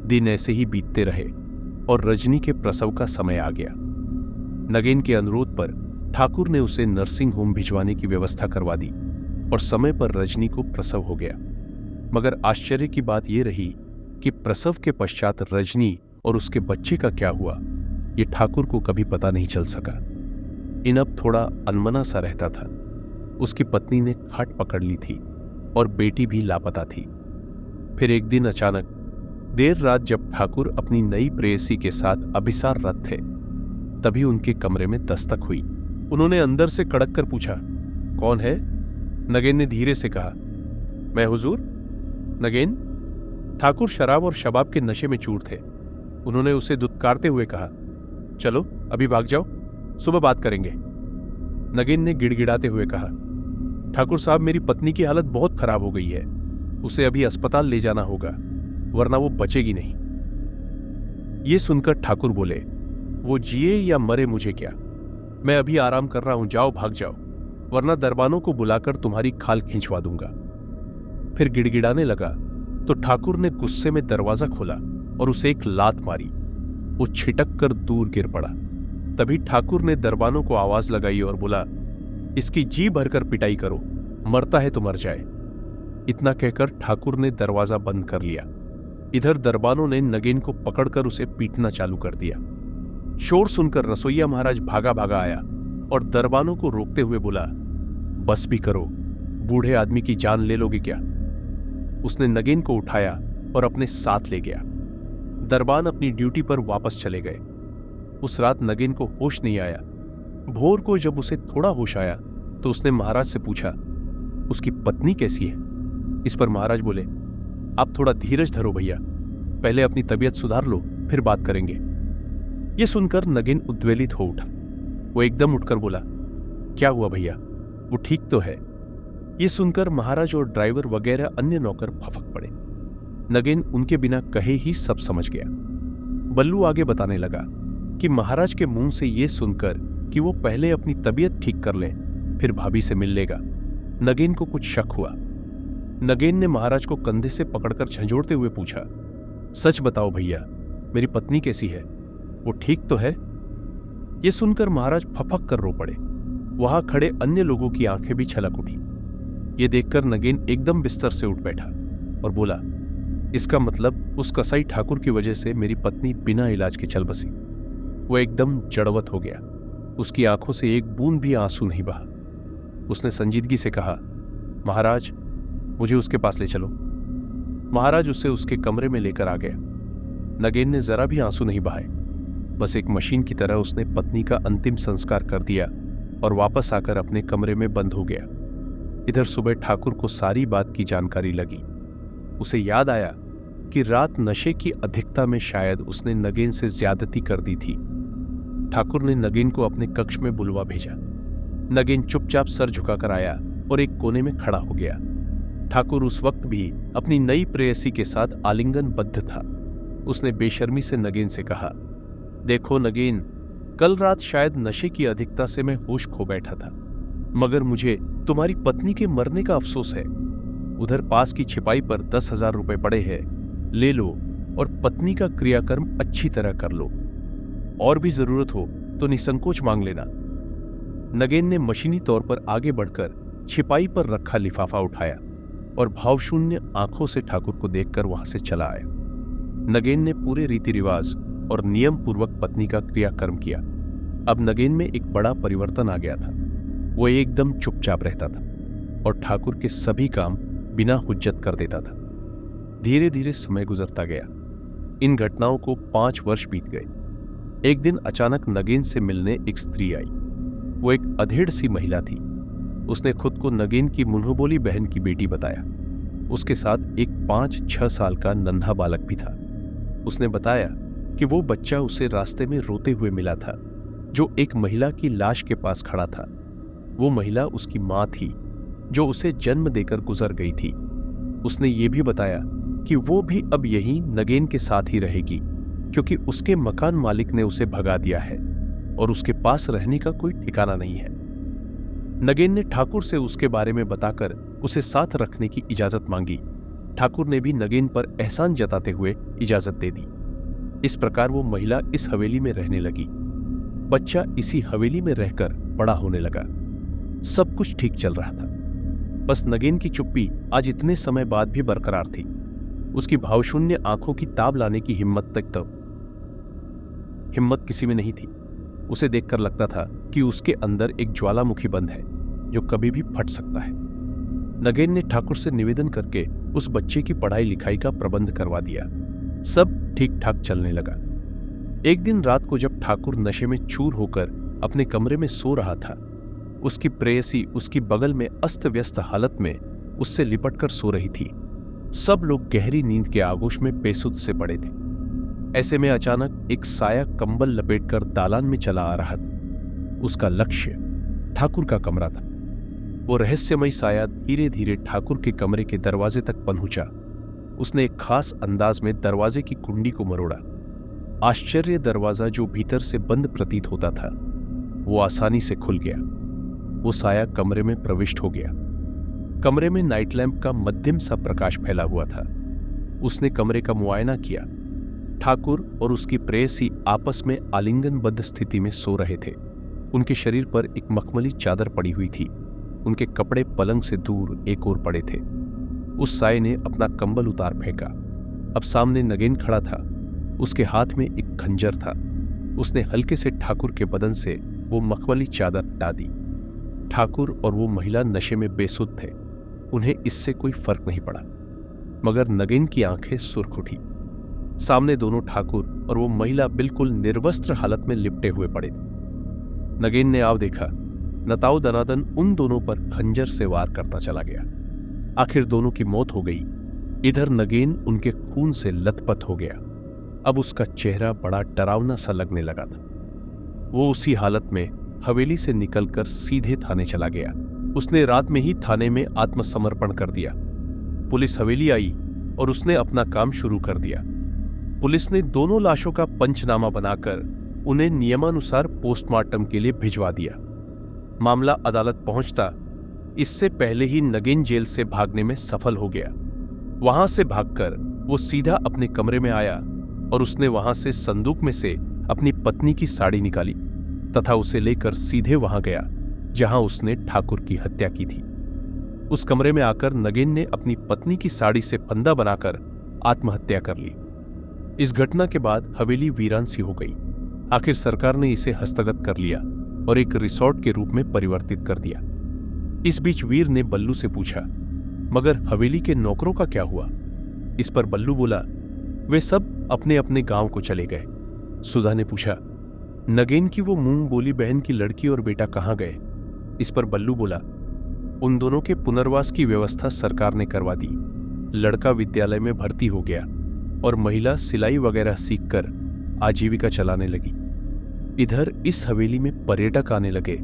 दिन ऐसे ही बीतते रहे और रजनी के प्रसव का समय आ गया। नगेन के अनुरोध पर ठाकुर ने उसे नर्सिंग होम भिजवाने की व्यवस्था करवा दी और समय पर रजनी को प्रसव हो गया। मगर आश्चर्य की बात यह रही कि प्रसव के पश्चात रजनी और उसके बच्चे का क्या हुआ, ये ठाकुर को कभी पता नहीं चल सका। इनब थोड़ा अनमना सा रहता था। उसकी पत्नी ने खाट पकड़ ली थी और बेटी भी लापता थी। फिर एक दिन अचानक देर रात जब ठाकुर अपनी नई प्रेयसी के साथ अभिसार रत थे, तभी उनके कमरे में दस्तक हुई। उन्होंने अंदर से कड़क कर पूछा, कौन है? नगेन ने धीरे से कहा, मैं हुजूर। नगेन? ठाकुर शराब और शबाब के नशे में चूर थे। उन्होंने उसे दुत्कारते हुए कहा, चलो अभी भाग जाओ, सुबह बात करेंगे। नगेन ने गिड़गिड़ाते हुए कहा, ठाकुर साहब, मेरी पत्नी की हालत बहुत खराब हो गई है। उसे अभी अस्पताल ले जाना होगा, वरना वो बचेगी नहीं। ये सुनकर ठाकुर बोले, वो जिए या मरे मुझे क्या, मैं अभी आराम कर रहा हूं, जाओ भाग जाओ, वरना दरबानों को बुलाकर तुम्हारी खाल खींचवा दूंगा। फिर गिड़गिड़ाने लगा तो ठाकुर ने गुस्से में दरवाजा खोला और उसे एक लात मारी। वो छिटक कर दूर गिर पड़ा। तभी ठाकुर ने दरबानों को आवाज लगाई और बोला, इसकी जी भरकर पिटाई करो, मरता है तो मर जाए। इतना कहकर ठाकुर ने दरवाजा बंद कर लिया। इधर दरबानों ने नगेन को पकड़कर उसे पीटना चालू कर दिया। शोर सुनकर रसोइया महाराज भागा भागा आया और दरबानों को रोकते हुए बोला, बस भी करो, बूढ़े आदमी की जान ले लोगे क्या? उसने नगेन को उठाया और अपने साथ ले गया। दरबान अपनी ड्यूटी पर वापस चले गए। उस रात नगेन को होश नहीं आया। भोर को जब उसे थोड़ा होश आया तो उसने महाराज से पूछा, उसकी पत्नी कैसी है? इस पर महाराज बोले, आप थोड़ा धीरज धरो भैया, पहले अपनी तबीयत सुधार लो, फिर बात करेंगे। यह सुनकर नगेन उद्वेलित हो उठा। वो एकदम उठकर बोला, क्या हुआ भैया, वो ठीक तो है? यह सुनकर महाराज और ड्राइवर वगैरह अन्य नौकर फफक पड़े। नगेन उनके बिना कहे ही सब समझ गया। बल्लू आगे बताने लगा कि महाराज के मुंह से यह सुनकर कि वो पहले अपनी तबीयत ठीक कर लें, फिर भाभी से मिल लेगा, नगेन को कुछ शक हुआ। नगेन ने महाराज को कंधे से पकड़कर झंझोड़ते हुए पूछा, सच बताओ भैया, मेरी पत्नी कैसी है, वो ठीक तो है? यह सुनकर महाराज फफक कर रो पड़े। वहां खड़े अन्य लोगों की आंखें भी छलक उठी। यह देखकर नगेन एकदम बिस्तर से उठ बैठा और बोला, इसका मतलब उस कसाई ठाकुर की वजह से मेरी पत्नी बिना इलाज के चल बसी। वो एकदम जड़वत हो गया, उसकी आंखों से एक बूंद भी आंसू नहीं बहा। उसने संजीदगी से कहा, महाराज मुझे उसके पास ले चलो। महाराज उसे उसके कमरे में लेकर आ गया। नगेन ने जरा भी आंसू नहीं बहाए, बस एक मशीन की तरह उसने पत्नी का अंतिम संस्कार कर दिया और वापस आकर अपने कमरे में बंद हो गया। इधर सुबह ठाकुर को सारी बात की जानकारी लगी। उसे याद आया कि रात नशे की अधिकता में शायद उसने नगेन से ज्यादती कर दी थी। ठाकुर ने नगेन को अपने कक्ष में बुलवा भेजा। नगेन चुपचाप सर झुकाकर आया और एक कोने में खड़ा हो गया। ठाकुर उस वक्त भी अपनी नई प्रेयसी के साथ आलिंगनबद्ध था। उसने बेशर्मी से नगेन से कहा, देखो नगेन, कल रात शायद नशे की अधिकता से मैं होश खो बैठा था, मगर मुझे तुम्हारी पत्नी के मरने का अफसोस है। उधर पास की छिपाई पर 10,000 रुपए पड़े हैं, ले लो और पत्नी का क्रियाकर्म अच्छी तरह कर लो। और भी जरूरत हो तो निसंकोच मांग लेना। नगेन ने मशीनी तौर पर आगे बढ़कर छिपाई पर रखा लिफाफा उठाया और भावशून्य आंखों से ठाकुर को देखकर वहां से चला आया। नगेन ने पूरे रीति रिवाज और नियम पूर्वक पत्नी का क्रियाकर्म किया। अब नगेन में एक बड़ा परिवर्तन आ गया था। वो एकदम चुपचाप रहता था और ठाकुर के सभी काम बिना हुज्जत कर देता था। धीरे धीरे समय गुजरता गया। इन घटनाओं को 5 वर्ष बीत गए। एक दिन अचानक नगेन से मिलने एक स्त्री आई। वो एक अधेड़ सी महिला थी। उसने खुद को नगेन की मुन्होबोली बहन की बेटी बताया। उसके साथ एक 5-6 साल का नन्हा बालक भी था। उसने बताया कि वो बच्चा उसे रास्ते में रोते हुए मिला था, जो एक महिला की लाश के पास खड़ा था। वो महिला उसकी मां थी, जो उसे जन्म देकर गुजर गई थी। उसने ये भी बताया कि वो भी अब यहीं नगेन के साथ ही रहेगी, क्योंकि उसके मकान मालिक ने उसे भगा दिया है और उसके पास रहने का कोई ठिकाना नहीं है। नगेन ने ठाकुर से उसके बारे में बताकर उसे साथ रखने की इजाजत मांगी। ठाकुर ने भी नगेन पर एहसान जताते हुए इजाजत दे दी। इस प्रकार वो महिला इस हवेली में रहने लगी। बच्चा इसी हवेली में रहकर बड़ा होने लगा। सब कुछ ठीक चल रहा था। बस नगेन की चुप्पी आज इतने समय बाद भी बरकरार थी। उसकी भावशून्य आंखों की ताब लाने की हिम्मत किसी में नहीं थी। उसे देखकर लगता था कि उसके अंदर एक ज्वालामुखी बंद है, जो कभी भी फट सकता है। नगेन ने ठाकुर से निवेदन करके उस बच्चे की पढ़ाई लिखाई का प्रबंध करवा दिया। सब ठीक ठाक चलने लगा। एक दिन रात को जब ठाकुर नशे में चूर होकर अपने कमरे में सो रहा था, उसकी प्रेयसी उसकी बगल में अस्त व्यस्त हालत में उससे लिपटकर सो रही थी। सब लोग गहरी नींद के आगोश में बेसुध से पड़े थे। ऐसे में अचानक एक साया कंबल लपेटकर दालान में चला आ रहा था। उसका लक्ष्य ठाकुर का कमरा था। वो रहस्यमय साया धीरे धीरे ठाकुर के कमरे के दरवाजे तक पहुंचा। उसने एक खास अंदाज में दरवाजे की कुंडी को मरोड़ा। आश्चर्य, दरवाजा जो भीतर से बंद प्रतीत होता था, वो आसानी से खुल गया। वो साया कमरे में प्रविष्ट हो गया। कमरे में नाइट लैंप का मध्यम सा प्रकाश फैला हुआ था। उसने कमरे का मुआयना किया। ठाकुर और उसकी प्रेयसी आपस में आलिंगनबद्ध स्थिति में सो रहे थे। उनके शरीर पर एक मखमली चादर पड़ी हुई थी। उनके कपड़े पलंग से दूर एक ओर पड़े थे। उस साये ने अपना कंबल उतार फेंका। अब सामने नगेन खड़ा था। उसके हाथ में एक खंजर था। उसने हल्के से ठाकुर के बदन से वो मखमली चादर हटा दी। ठाकुर और वो महिला नशे में बेसुध थे। उन्हें इससे कोई फर्क नहीं पड़ा, मगर नगेन की आंखें सुर्ख उठी। सामने दोनों ठाकुर और वो महिला बिल्कुल निर्वस्त्र हालत में लिपटे हुए पड़े थे। नगेन ने आव देखा। नताओ दनादन उन दोनों पर खंजर से वार करता चला गया। आखिर दोनों की मौत हो गई। इधर नगेन उनके खून से लथपथ हो गया। अब उसका चेहरा बड़ा डरावना सा लगने लगा था। वो उसी हालत में हवेली से निकलकर सीधे थाने चला गया। उसने रात में ही थाने में आत्मसमर्पण कर दिया। पुलिस हवेली आई और उसने अपना काम शुरू कर दिया। पुलिस ने दोनों लाशों का पंचनामा बनाकर उन्हें नियमानुसार पोस्टमार्टम के लिए भिजवा दिया। मामला अदालत पहुंचता इससे पहले ही नगेन जेल से भागने में सफल हो गया। वहां से भागकर वो सीधा अपने कमरे में आया और उसने वहां से संदूक में से अपनी पत्नी की साड़ी निकाली तथा उसे लेकर सीधे वहां गया जहां उसने ठाकुर की हत्या की थी। उस कमरे में आकर नगेन ने अपनी पत्नी की साड़ी से फंदा बनाकर आत्महत्या कर ली। इस घटना के बाद हवेली वीरान सी हो गई। आखिर सरकार ने इसे हस्तगत कर लिया और एक रिसोर्ट के रूप में परिवर्तित कर दिया। इस बीच वीर ने बल्लू से पूछा, मगर हवेली के नौकरों का क्या हुआ? इस पर बल्लू बोला, वे सब अपने अपने गांव को चले गए। सुधा ने पूछा, नगेन की वो मुंह बोली बहन की लड़की और बेटा कहां गए? इस पर बल्लू बोला, उन दोनों के पुनर्वास की व्यवस्था सरकार ने करवा दी। लड़का विद्यालय में भर्ती हो गया और महिला सिलाई वगैरह सीखकर आजीविका चलाने लगी। इधर इस हवेली में पर्यटक आने लगे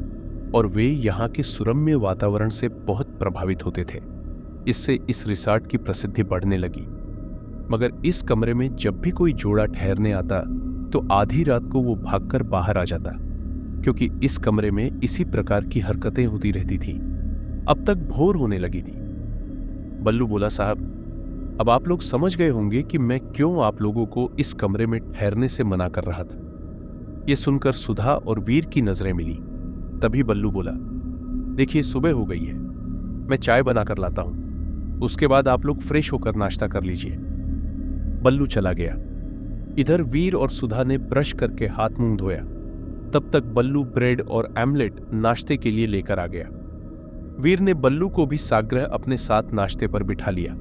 और वे यहाँ के सुरम्य वातावरण से बहुत प्रभावित होते थे। इससे इस रिसॉर्ट की प्रसिद्धि बढ़ने लगी। मगर इस कमरे में जब भी कोई जोड़ा ठहरने आता तो आधी रात को वो भागकर बाहर आ जाता, क्योंकि इस कमरे में इसी प्रकार की हरकतें होती रहती थीं। अब तक भोर होने लगी थी। बल्लू बोला, साहब, अब आप लोग समझ गए होंगे कि मैं क्यों आप लोगों को इस कमरे में ठहरने से मना कर रहा था। यह सुनकर सुधा और वीर की नजरें मिली। तभी बल्लू बोला, देखिए सुबह हो गई है, मैं चाय बनाकर लाता हूं, उसके बाद आप लोग फ्रेश होकर नाश्ता कर लीजिए। बल्लू चला गया। इधर वीर और सुधा ने ब्रश करके हाथ मुंह धोया। तब तक बल्लू ब्रेड और आमलेट नाश्ते के लिए लेकर आ गया। वीर ने बल्लू को भी साग्रह अपने साथ नाश्ते पर बिठा लिया।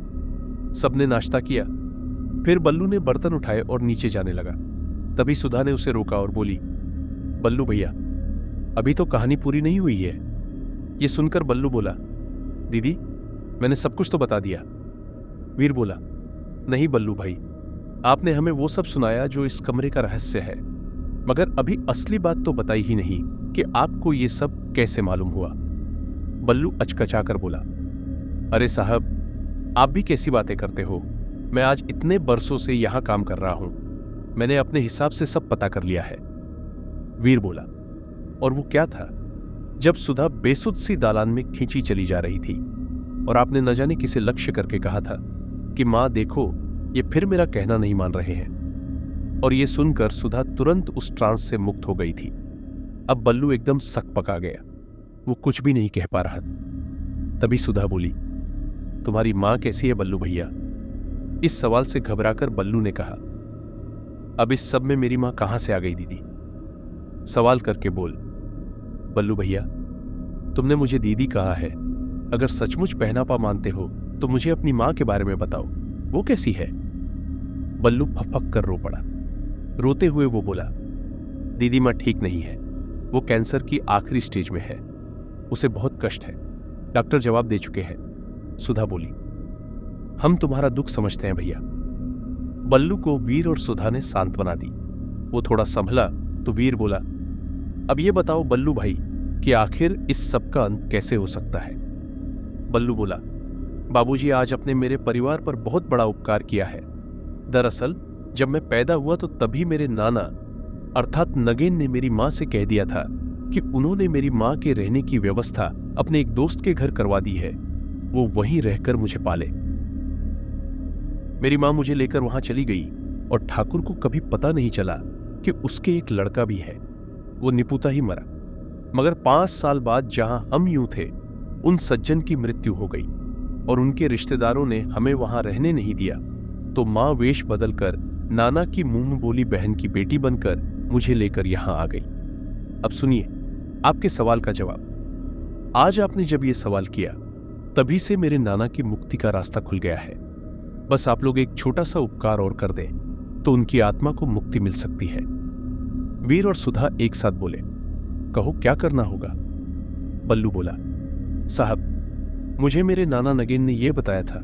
सबने नाश्ता किया। फिर बल्लू ने बर्तन उठाए और नीचे जाने लगा। तभी सुधा ने उसे रोका और बोली, बल्लू भैया, अभी तो कहानी पूरी नहीं हुई है। यह सुनकर बल्लू बोला, दीदी, मैंने सब कुछ तो बता दिया। वीर बोला, नहीं बल्लू भाई, आपने हमें वो सब सुनाया जो इस कमरे का रहस्य है, मगर अभी असली बात तो बताई ही नहीं कि आपको ये सब कैसे मालूम हुआ। बल्लू अचकचाकर बोला, अरे साहब, आप भी कैसी बातें करते हो? मैं आज इतने बरसों से यहां काम कर रहा हूं, मैंने अपने हिसाब से सब पता कर लिया है। वीर बोला, और वो क्या था? जब सुधा बेसुध सी दालान में खींची चली जा रही थी और आपने न जाने किसे लक्ष्य करके कहा था कि मां देखो, ये फिर मेरा कहना नहीं मान रहे हैं। और ये सुनकर सुधा तुरंत उस ट्रांस से मुक्त हो गई थी। अब बल्लू एकदम सकपका गया। वो कुछ भी नहीं कह पा रहा था। तभी सुधा बोली, तुम्हारी मां कैसी है बल्लू भैया? इस सवाल से घबराकर बल्लू ने कहा, अब इस सब में मेरी मां कहां से आ गई दीदी? सवाल करके बोल। बल्लू भैया, तुमने मुझे दीदी कहा है, अगर सचमुच पहनापा मानते हो तो मुझे अपनी मां के बारे में बताओ, वो कैसी है? बल्लू फपक कर रो पड़ा। रोते हुए वो बोला, दीदी मां ठीक नहीं है, वो कैंसर की आखिरी स्टेज में है, उसे बहुत कष्ट है, डॉक्टर जवाब दे चुके हैं। सुधा बोली, हम तुम्हारा दुख समझते हैं भैया। बल्लू को वीर और सुधा ने सांत्वना दी। वो थोड़ा संभला तो वीर बोला, अब ये बताओ बल्लू भाई कि आखिर इस सब का अंत कैसे हो सकता है? बल्लू बोला, बाबूजी, आज आपने मेरे परिवार पर बहुत बड़ा उपकार किया है। दरअसल जब मैं पैदा हुआ तो तभी मेरे नाना अर्थात नगेन ने मेरी मां से कह दिया था कि उन्होंने मेरी मां के रहने की व्यवस्था अपने एक दोस्त के घर करवा दी है, वो वहीं रहकर मुझे पाले। मेरी मां मुझे लेकर वहां चली गई और ठाकुर को कभी पता नहीं चला कि उसके एक लड़का भी है। वो निपुता ही मरा। मगर 5 साल बाद जहां हम यूं थे, उन सज्जन की मृत्यु हो गई और उनके रिश्तेदारों ने हमें वहां रहने नहीं दिया, तो मां वेश बदलकर नाना की मुंह बोली बहन की बेटी बनकर मुझे लेकर यहां आ गई। अब सुनिए आपके सवाल का जवाब। आज आपने जब ये सवाल किया, तभी से मेरे नाना की मुक्ति का रास्ता खुल गया है। बस आप लोग एक छोटा सा उपकार और कर दें तो उनकी आत्मा को मुक्ति मिल सकती है। वीर और सुधा एक साथ बोले, कहो क्या करना होगा? बल्लू बोला, साहब, मुझे मेरे नाना नगेन ने यह बताया था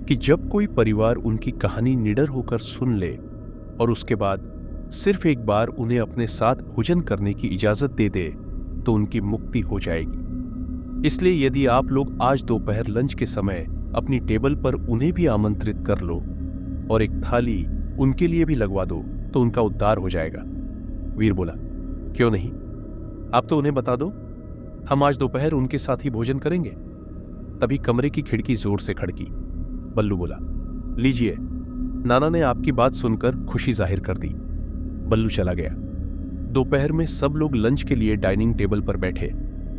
कि जब कोई परिवार उनकी कहानी निडर होकर सुन ले और उसके बाद सिर्फ एक बार उन्हें अपने साथ भोजन करने की इजाजत दे दे तो उनकी मुक्ति हो जाएगी। इसलिए यदि आप लोग आज दोपहर लंच के समय अपनी टेबल पर उन्हें भी आमंत्रित कर लो और एक थाली उनके लिए भी लगवा दो तो उनका उद्धार हो जाएगा। वीर बोला, क्यों नहीं, आप तो उन्हें बता दो, हम आज दोपहर उनके साथ ही भोजन करेंगे। तभी कमरे की खिड़की जोर से खड़की। बल्लू बोला, लीजिए। नाना ने आपकी बात सुनकर खुशी जाहिर कर दी। बल्लू चला गया। दोपहर में सब लोग लंच के लिए डाइनिंग टेबल पर बैठे।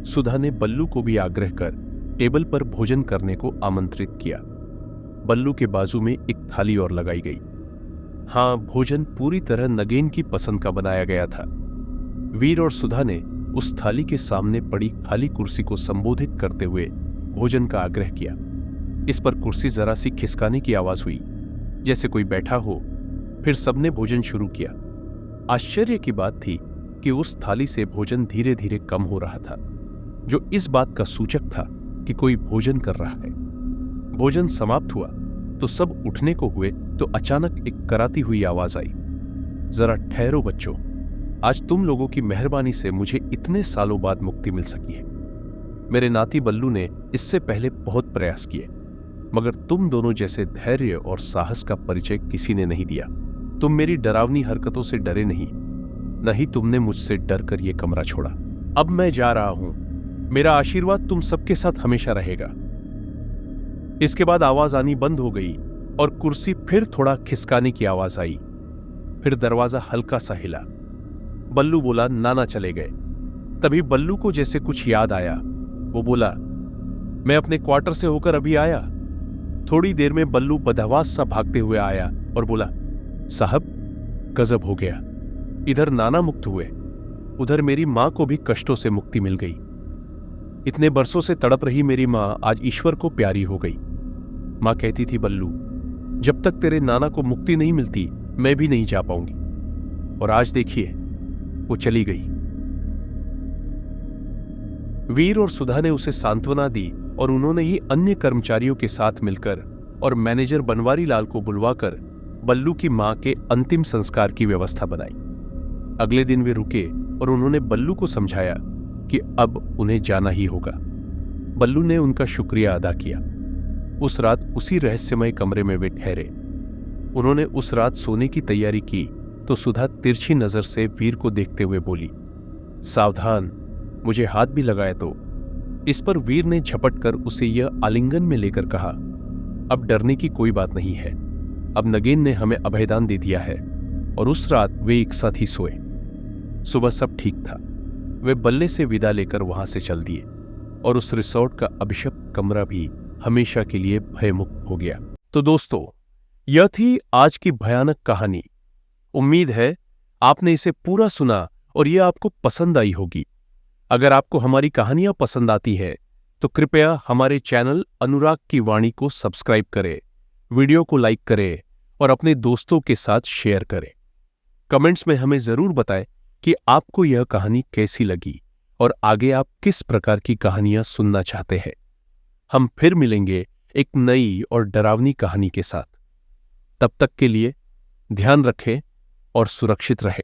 सुधा ने बल्लू को भी आग्रह कर टेबल पर भोजन करने को आमंत्रित किया। बल्लू के बाजू में एक थाली और लगाई गई। हां, भोजन पूरी तरह नगेन की पसंद का बनाया गया था। वीर और सुधा ने उस थाली के सामने पड़ी खाली कुर्सी को संबोधित करते हुए भोजन का आग्रह किया। इस पर कुर्सी जरा सी खिसकाने की आवाज हुई, जैसे कोई बैठा हो। फिर सबने भोजन शुरू किया। आश्चर्य की बात थी कि उस थाली से भोजन धीरे धीरे कम हो रहा था, जो इस बात का सूचक था कि कोई भोजन कर रहा है। भोजन समाप्त हुआ तो सब उठने को हुए तो अचानक एक कराती हुई आवाज आई, जरा ठहरो बच्चों, आज तुम लोगों की मेहरबानी से मुझे इतने सालों बाद मुक्ति मिल सकी है। मेरे नाती बल्लू ने इससे पहले बहुत प्रयास किए, मगर तुम दोनों जैसे धैर्य और साहस का परिचय किसी ने नहीं दिया। तुम मेरी डरावनी हरकतों से डरे नहीं ही तुमने मुझसे डर कर यह कमरा छोड़ा। अब मैं जा रहा हूं, मेरा आशीर्वाद तुम सबके साथ हमेशा रहेगा। इसके बाद आवाज आनी बंद हो गई और कुर्सी फिर थोड़ा खिसकाने की आवाज आई। फिर दरवाजा हल्का सा हिला। बल्लू बोला, नाना चले गए। तभी बल्लू को जैसे कुछ याद आया। वो बोला, मैं अपने क्वार्टर से होकर अभी आया। थोड़ी देर में बल्लू बदहवास सा भागते हुए आया और बोला, साहब गजब हो गया, इधर नाना मुक्त हुए, उधर मेरी मां को भी कष्टों से मुक्ति मिल गई। इतने बरसों से तड़प रही मेरी मां आज ईश्वर को प्यारी हो गई। मां कहती थी, बल्लू जब तक तेरे नाना को मुक्ति नहीं मिलती मैं भी नहीं जा पाऊंगी, और आज देखिए वो चली गई। वीर और सुधा ने उसे सांत्वना दी और उन्होंने ही अन्य कर्मचारियों के साथ मिलकर और मैनेजर बनवारी लाल को बुलवाकर बल्लू की मां के अंतिम संस्कार की व्यवस्था बनाई। अगले दिन वे रुके और उन्होंने बल्लू को समझाया कि अब उन्हें जाना ही होगा। बल्लू ने उनका शुक्रिया अदा किया। उस रात उसी रहस्यमय कमरे में वे ठहरे। उन्होंने उस रात सोने की तैयारी की तो सुधा तिरछी नजर से वीर को देखते हुए बोली, सावधान, मुझे हाथ भी लगाए तो। इस पर वीर ने झपट कर उसे यह आलिंगन में लेकर कहा, अब डरने की कोई बात नहीं है, अब नगेन ने हमें अभयदान दे दिया है। और उस रात वे एक साथ ही सोए। सुबह सब ठीक था। वे बल्ले से विदा लेकर वहां से चल दिए और उस रिसोर्ट का अभिशप्त कमरा भी हमेशा के लिए भयमुक्त हो गया। तो दोस्तों, यह थी आज की भयानक कहानी। उम्मीद है आपने इसे पूरा सुना और यह आपको पसंद आई होगी। अगर आपको हमारी कहानियां पसंद आती है तो कृपया हमारे चैनल अनुराग की वाणी को सब्सक्राइब करें, वीडियो को लाइक करें और अपने दोस्तों के साथ शेयर करें। कमेंट्स में हमें जरूर बताएं कि आपको यह कहानी कैसी लगी और आगे आप किस प्रकार की कहानियां सुनना चाहते हैं। हम फिर मिलेंगे एक नई और डरावनी कहानी के साथ। तब तक के लिए ध्यान रखें और सुरक्षित रहें।